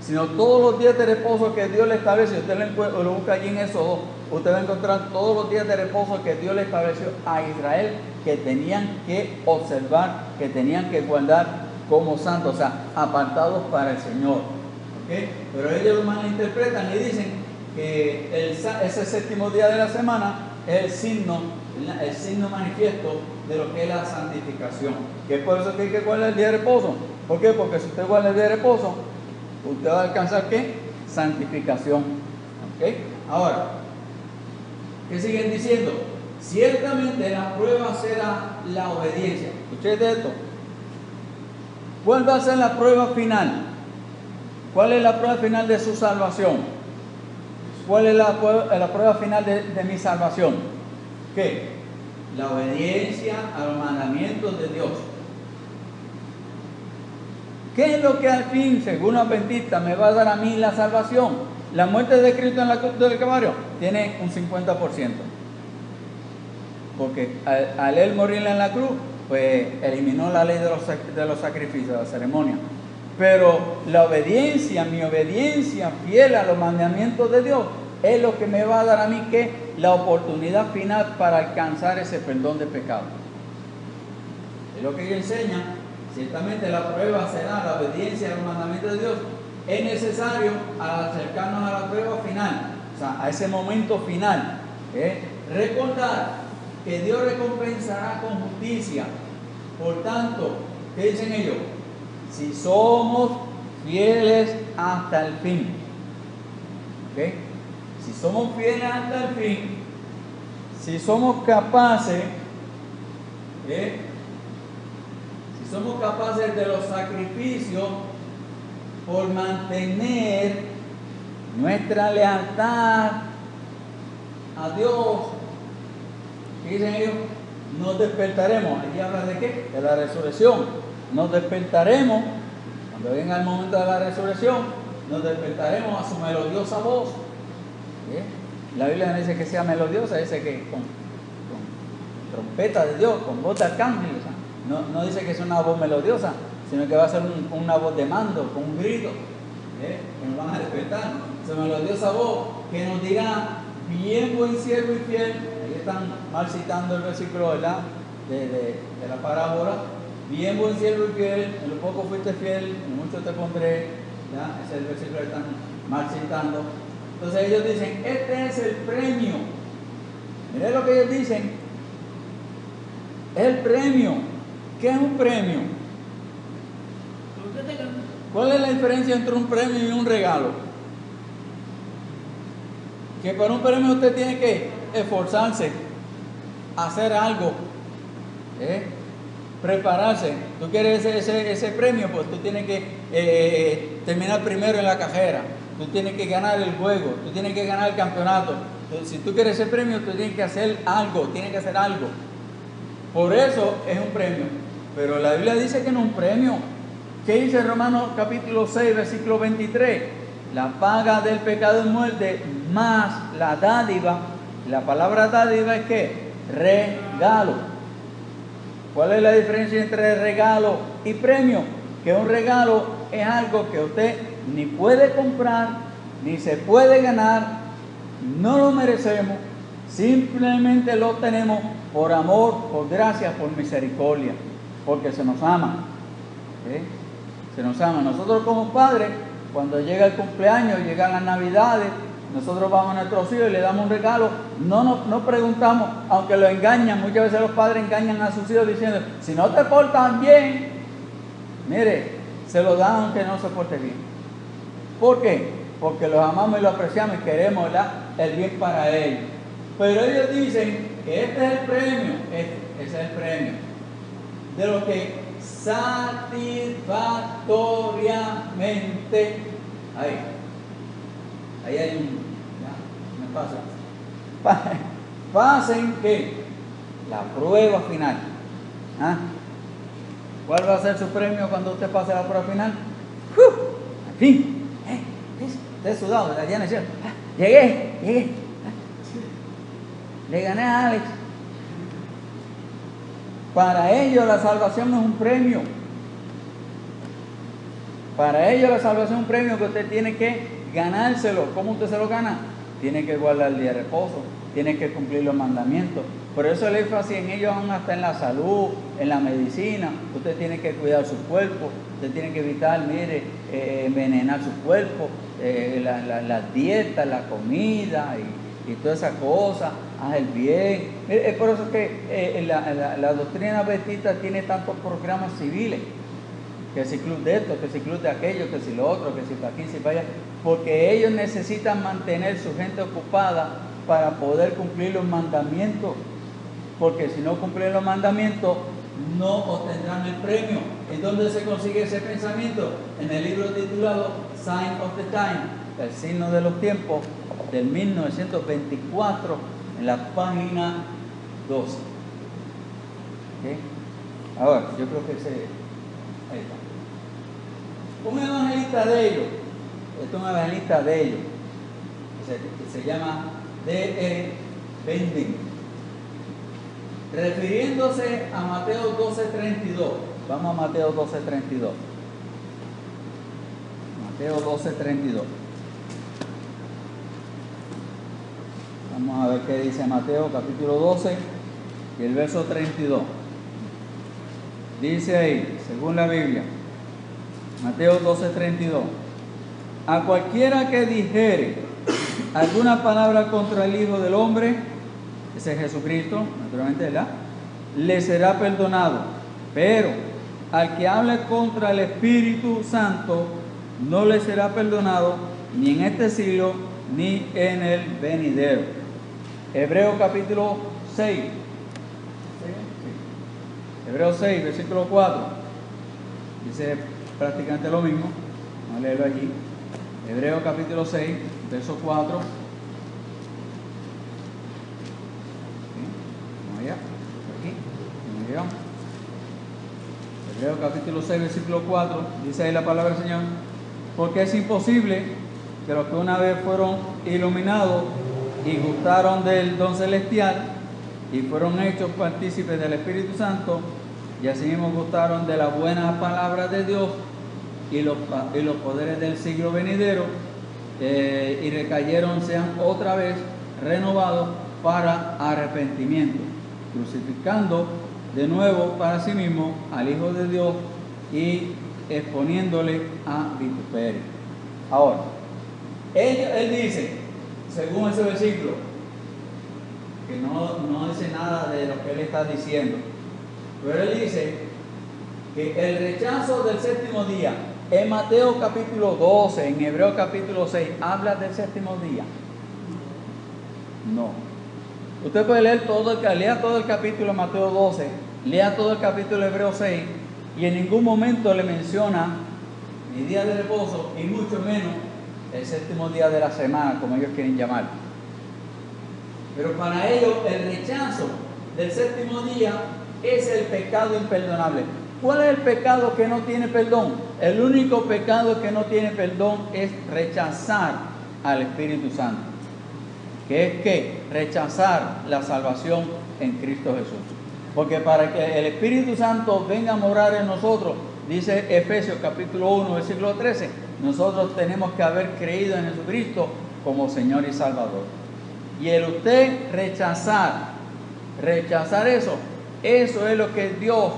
sino todos los días de reposo que Dios le establece. Usted lo busca allí en Éxodo, usted va a encontrar todos los días de reposo que Dios le estableció a Israel, que tenían que observar, que tenían que guardar como santos, apartados para el Señor. ¿Okay? Pero ellos lo malinterpretan y dicen que ese séptimo día de la semana es el signo manifiesto de lo que es la santificación. Que es por eso que hay que guardar el día de reposo. ¿Por qué? Porque si usted guarda el día de reposo, usted va a alcanzar ¿qué? Santificación. ¿Okay? Ahora, ¿qué siguen diciendo? Ciertamente la prueba será la obediencia. Escuchen esto. ¿Cuál va a ser la prueba final? ¿Cuál es la prueba final de su salvación? ¿Cuál es la prueba final de mi salvación? ¿Qué? La obediencia a los mandamientos de Dios. ¿Qué es lo que al fin, según los adventistas, me va a dar a mí la salvación? La muerte de Cristo en la cruz del Calvario tiene un 50%. Porque al él morir en la cruz, pues eliminó la ley de los sacrificios, de la ceremonia. Pero la obediencia, mi obediencia fiel a los mandamientos de Dios, es lo que me va a dar a mí que la oportunidad final para alcanzar ese perdón de pecado. Es lo que ellos enseñan. Ciertamente la prueba será la obediencia a los mandamientos de Dios. Es necesario acercarnos a la prueba final, a ese momento final. Recordar que Dios recompensará con justicia. Por tanto, ¿qué dicen ellos? Si somos fieles hasta el fin. Si somos fieles hasta el fin, si somos capaces, de los sacrificios por mantener nuestra lealtad a Dios, ¿qué dicen ellos? Nos despertaremos. Allí habla de qué? De la resurrección. Nos despertaremos, cuando venga el momento de la resurrección, nos despertaremos a su melodiosa voz. La Biblia no dice que sea melodiosa, dice que con trompeta de Dios, con voz de arcángel. No dice que es una voz melodiosa, sino que va a ser una voz de mando, con un grito, que nos van a despertar. Esa melodiosa voz que nos dirá, bien buen siervo y fiel. Ahí están mal citando el versículo, ¿verdad? De la parábola. Bien buen siervo y fiel, en lo poco fuiste fiel, en mucho te pondré. ¿Ya? Ese es el versículo que están mal citando. Entonces ellos dicen, este es el premio. Miren lo que ellos dicen. Es el premio. ¿Qué es un premio? ¿Cuál es la diferencia entre un premio y un regalo? Que para un premio usted tiene que esforzarse, hacer algo, prepararse. Tú quieres ese premio, pues tú tienes que terminar primero en la cajera. tú tienes que ganar el juego, tú tienes que ganar el campeonato. Entonces, si tú quieres ese premio, tú tienes que hacer algo, tienes que hacer algo. Por eso es un premio. Pero la Biblia dice que no es un premio. ¿Qué dice Romanos capítulo 6, versículo 23? La paga del pecado es muerte, más la dádiva. La palabra dádiva es ¿qué? Regalo. ¿Cuál es la diferencia entre regalo y premio? Que un regalo es algo que usted ni puede comprar, ni se puede ganar, no lo merecemos, simplemente lo tenemos por amor, por gracia, por misericordia, porque se nos ama. ¿Sí? Se nos ama. Nosotros como padres, cuando llega el cumpleaños, llegan las navidades, nosotros vamos a nuestros hijos y le damos un regalo, no preguntamos, aunque lo engañan, muchas veces los padres engañan a sus hijos diciendo, si no te portan bien, mire, se lo dan aunque no se porte bien. ¿Por qué? Porque los amamos y los apreciamos y queremos, ¿verdad?, el bien para ellos. Pero ellos dicen que este es el premio, ese es el premio, de lo que satisfactoriamente, ahí hay un, ya, me pasa, pasen que la prueba final. ¿Ah? ¿Cuál va a ser su premio cuando usted pase la prueba final? Al fin, estoy sudado, la Diana decía, llegué, le gané a Alex. Para ellos la salvación es un premio. Para ellos la salvación es un premio que usted tiene que ganárselo. ¿Cómo usted se lo gana? Tiene que guardar el día de reposo, tiene que cumplir los mandamientos. Por eso el énfasis en ellos aún hasta en la salud, en la medicina. Usted tiene que cuidar su cuerpo, usted tiene que evitar, envenenar su cuerpo, la dieta, la comida y todas esas cosas, haz el bien. Es por eso que la doctrina adventista tiene tantos programas civiles, que si club de esto, que si club de aquello, que si lo otro, que si para aquí, si para allá, porque ellos necesitan mantener su gente ocupada para poder cumplir los mandamientos, porque si no cumplen los mandamientos no obtendrán el premio. ¿En dónde se consigue ese pensamiento? En el libro titulado Sign of the Time, el signo de los tiempos, del 1924, en la página 12. ¿Okay? Ahora, yo creo que ahí está. Un evangelista de ellos, este es un evangelista de ellos, que se llama D.E. Bending, refiriéndose a Mateo 12:32. Vamos a Mateo 12:32. Mateo 12:32. Vamos a ver qué dice Mateo capítulo 12 y el verso 32. Dice ahí, según la Biblia, Mateo 12:32. A cualquiera que dijere alguna palabra contra el Hijo del Hombre, ese es Jesucristo, naturalmente, ¿verdad?, le será perdonado. Pero al que hable contra el Espíritu Santo, no le será perdonado ni en este siglo ni en el venidero. Hebreos capítulo 6. Hebreos 6, versículo 4. Dice prácticamente lo mismo. Vamos a leerlo allí. Hebreos capítulo 6, verso 4. Vamos allá. Aquí. Vamos allá. Hebreos capítulo 6, versículo 4. Dice ahí la palabra del Señor. Porque es imposible que los que una vez fueron iluminados y gustaron del don celestial y fueron hechos partícipes del Espíritu Santo, y así mismo gustaron de las buenas palabras de Dios y los poderes del siglo venidero, y recayeron, sean otra vez renovados para arrepentimiento, crucificando de nuevo para sí mismo al Hijo de Dios y exponiéndole a vituperio. Ahora, él dice, según ese versículo, que no dice nada de lo que él está diciendo, pero él dice que el rechazo del séptimo día, en Mateo capítulo 12, en Hebreos capítulo 6, ¿habla del séptimo día? No. Usted puede leer lea todo el capítulo de Mateo 12, lea todo el capítulo de Hebreos 6, y en ningún momento le menciona ni día de reposo, y mucho menos el séptimo día de la semana, como ellos quieren llamar. Pero para ellos el rechazo del séptimo día es el pecado imperdonable. ¿Cuál es el pecado que no tiene perdón? El único pecado que no tiene perdón es rechazar al Espíritu Santo. Que es que rechazar la salvación en Cristo Jesús. Porque para que el Espíritu Santo venga a morar en nosotros, dice Efesios capítulo 1, versículo 13, nosotros tenemos que haber creído en Jesucristo como Señor y Salvador. Y el usted rechazar eso es lo que Dios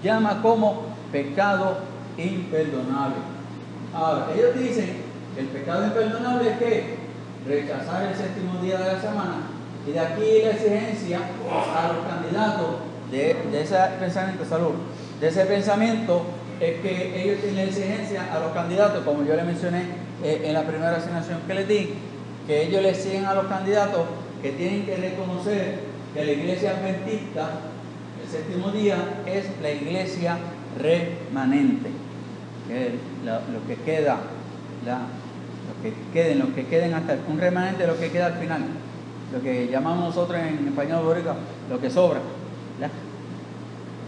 llama como pecado imperdonable. Ahora, ellos dicen que el pecado imperdonable es que rechazar el séptimo día de la semana, y de aquí la exigencia a los candidatos de ese pensamiento, de ese pensamiento, es que ellos tienen la exigencia a los candidatos, como yo les mencioné en la primera asignación que les di, que ellos le exigen a los candidatos que tienen que reconocer que la iglesia adventista, el séptimo día, es la iglesia remanente, que es lo que queda, lo que queden hasta un remanente, lo que queda al final, lo que llamamos nosotros en español boricua, lo que sobra, ¿verdad?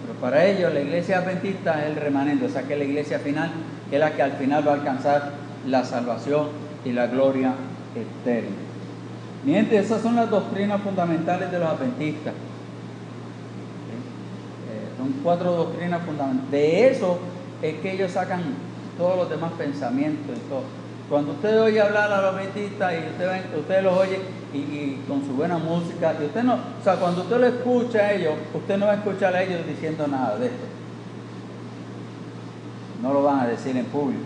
Pero para ellos la iglesia adventista es el remanente, o sea que es la iglesia final, que es la que al final va a alcanzar la salvación y la gloria eterna. Mientras esas son las doctrinas fundamentales de los adventistas. Son 4 doctrinas fundamentales. De eso es que ellos sacan todos los demás pensamientos y todo. Cuando usted oye hablar a los adventistas y usted los oye y con su buena música, y usted no, o sea, cuando usted lo escucha a ellos, usted no va a escuchar a ellos diciendo nada de esto. No lo van a decir en público.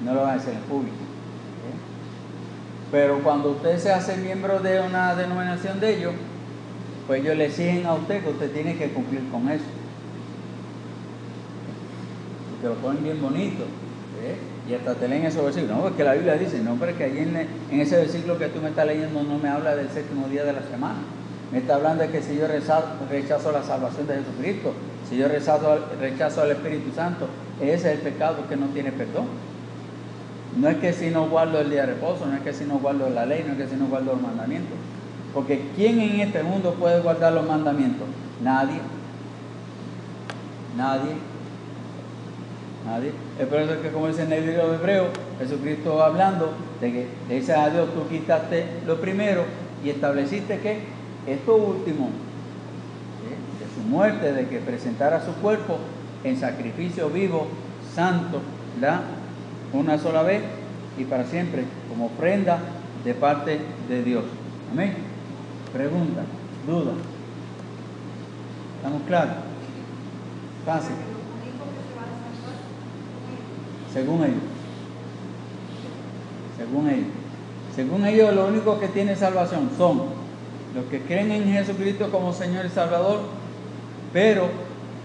No lo van a decir en público. Pero cuando usted se hace miembro de una denominación de ellos, pues ellos le exigen a usted que usted tiene que cumplir con eso. Y te lo ponen bien bonito. Y hasta te leen esos versículos. No, porque la Biblia dice, no, pero es que allí en ese versículo que tú me estás leyendo no me habla del séptimo día de la semana. Me está hablando de que si yo rechazo la salvación de Jesucristo, si yo rechazo al Espíritu Santo, ese es el pecado que no tiene perdón. No es que si no guardo el día de reposo, no es que si no guardo la ley, no es que si no guardo los mandamientos. Porque ¿quién en este mundo puede guardar los mandamientos? Nadie. Nadie. Es por eso que, como dice en el libro de Hebreos, Jesucristo hablando de que le dice a Dios, tú quitaste lo primero y estableciste que esto último, de su muerte, de que presentara su cuerpo en sacrificio vivo, santo, ¿verdad? Una sola vez y para siempre, como ofrenda de parte de Dios. Amén. Pregunta, duda. ¿Estamos claros? Fácil. Según ellos. Según ellos, lo único que tiene salvación son los que creen en Jesucristo como Señor y Salvador, pero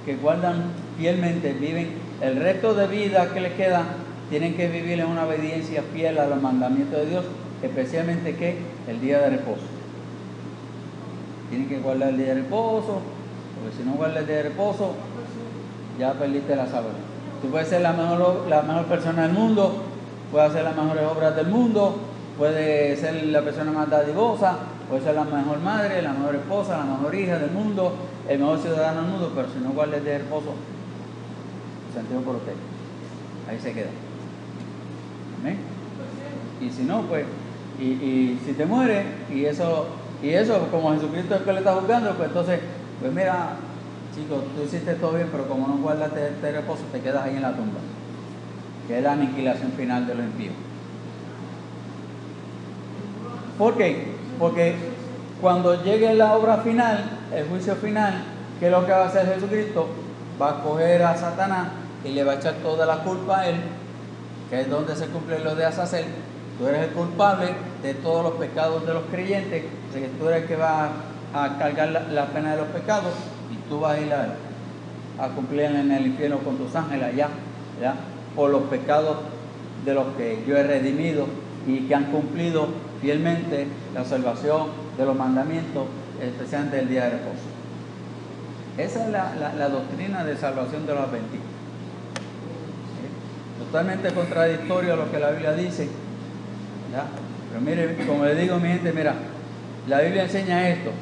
que guardan fielmente, viven el resto de vida que les queda, tienen que vivir en una obediencia fiel a los mandamientos de Dios, especialmente que el día de reposo. Tienen que guardar el día de reposo, porque si no guardas el día de reposo, ya perdiste la salvación. Tú puedes ser la mejor persona del mundo, puedes hacer las mejores obras del mundo, puedes ser la persona más dadivosa, puedes ser la mejor madre, la mejor esposa, la mejor hija del mundo, el mejor ciudadano del mundo, pero si no guardas el día de reposo, sentido por usted, ahí se queda. ¿Amén? Y si no, pues, y si te mueres, y eso como Jesucristo es el que le está juzgando, pues entonces, pues mira, chicos, tú hiciste todo bien, pero como no guardas este reposo, te quedas ahí en la tumba, que es la aniquilación final de los impíos. ¿Por qué? Porque cuando llegue la obra final, el juicio final, ¿qué es lo que va a hacer Jesucristo? Va a coger a Satanás y le va a echar toda la culpa a él, que es donde se cumple lo de Azazel. Tú eres el culpable de todos los pecados de los creyentes, de que tú eres el que va a cargar la pena de los pecados, y tú vas a ir a cumplir en el infierno con tus ángeles allá, ¿ya? Por los pecados de los que yo he redimido y que han cumplido fielmente la salvación de los mandamientos, especialmente el día de reposo. Esa es la doctrina de salvación de los adventistas. totalmente contradictorio a lo que la Biblia dice, ¿ya? Pero mire, como le digo a mi gente, mira, la Biblia enseña esto,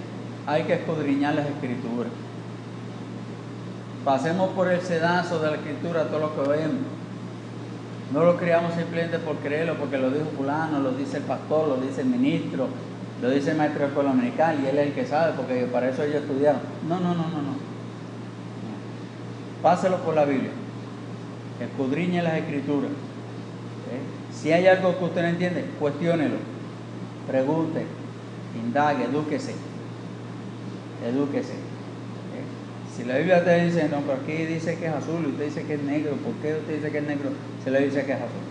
hay que escudriñar las Escrituras. Pasemos por el sedazo de la Escritura todo lo que vemos. No lo creamos simplemente por creerlo, porque lo dijo fulano, lo dice el pastor, lo dice el ministro, lo dice el maestro de escuela dominical y él es el que sabe, porque para eso ellos estudiaron. No. Páselo por la Biblia. Escudriñe las Escrituras. Si hay algo que usted no entiende, cuestiónelo. Pregunte, indague, edúquese. Si la Biblia te dice, no, pero aquí dice que es azul y usted dice que es negro, ¿por qué usted dice que es negro? Se le dice que es azul.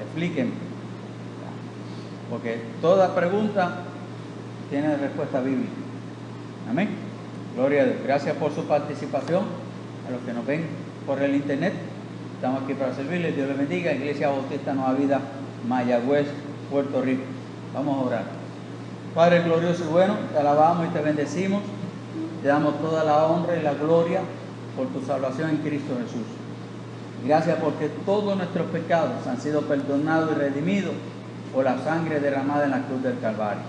Explíqueme. Porque toda pregunta tiene respuesta bíblica. Amén. Gloria a Dios. Gracias por su participación. A los que nos ven por el internet, estamos aquí para servirles. Dios les bendiga. Iglesia Bautista Nueva Vida, Mayagüez, Puerto Rico. Vamos a orar. Padre glorioso y bueno, te alabamos y te bendecimos. Te damos toda la honra y la gloria por tu salvación en Cristo Jesús. Gracias porque todos nuestros pecados han sido perdonados y redimidos por la sangre derramada en la cruz del Calvario.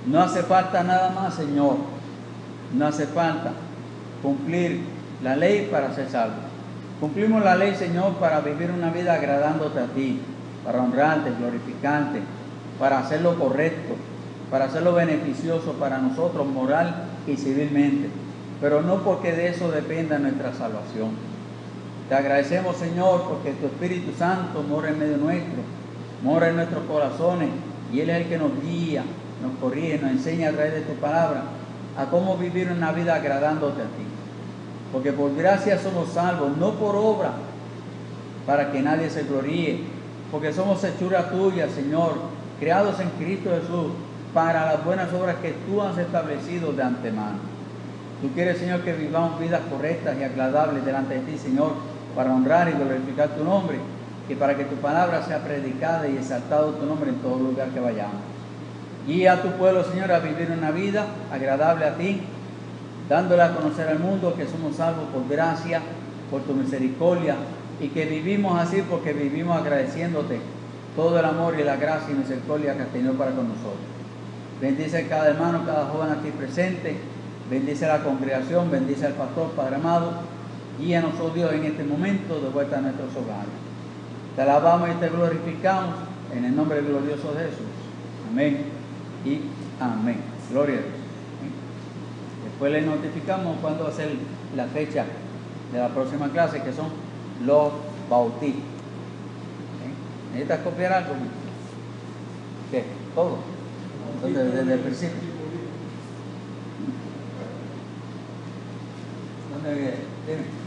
No hace falta nada más, Señor. No hace falta cumplir la ley para ser salvos. Cumplimos la ley, Señor, para vivir una vida agradándote a ti, para honrarte, glorificarte, para hacer lo correcto, para hacerlo beneficioso para nosotros moral y civilmente, pero no porque de eso dependa nuestra salvación. Te agradecemos, Señor, porque tu Espíritu Santo mora en medio nuestro, mora en nuestros corazones, y Él es el que nos guía, nos corrige, nos enseña a través de tu palabra a cómo vivir una vida agradándote a ti. Porque por gracia somos salvos, no por obra, para que nadie se gloríe, porque somos hechura tuya, Señor, creados en Cristo Jesús, para las buenas obras que tú has establecido de antemano. Tú quieres, Señor, que vivamos vidas correctas y agradables delante de ti, Señor, para honrar y glorificar tu nombre, y para que tu palabra sea predicada y exaltado tu nombre en todo lugar que vayamos. Guía a tu pueblo, Señor, a vivir una vida agradable a ti, dándole a conocer al mundo que somos salvos por gracia, por tu misericordia, y que vivimos así porque vivimos agradeciéndote todo el amor y la gracia y misericordia que has tenido para con nosotros. Bendice cada hermano, cada joven aquí presente. Bendice a la congregación, bendice al pastor, Padre amado. Guíanos, oh Dios, en este momento de vuelta a nuestros hogares. Te alabamos y te glorificamos en el nombre glorioso de Jesús. Amén y amén. Gloria a Dios. Después les notificamos cuándo va a ser la fecha de la próxima clase, que son los bautismos. ¿Necesitas copiar algo? ¿Qué? ¿Todo? Entonces, desde el principio. ¿Dónde viene? Dime.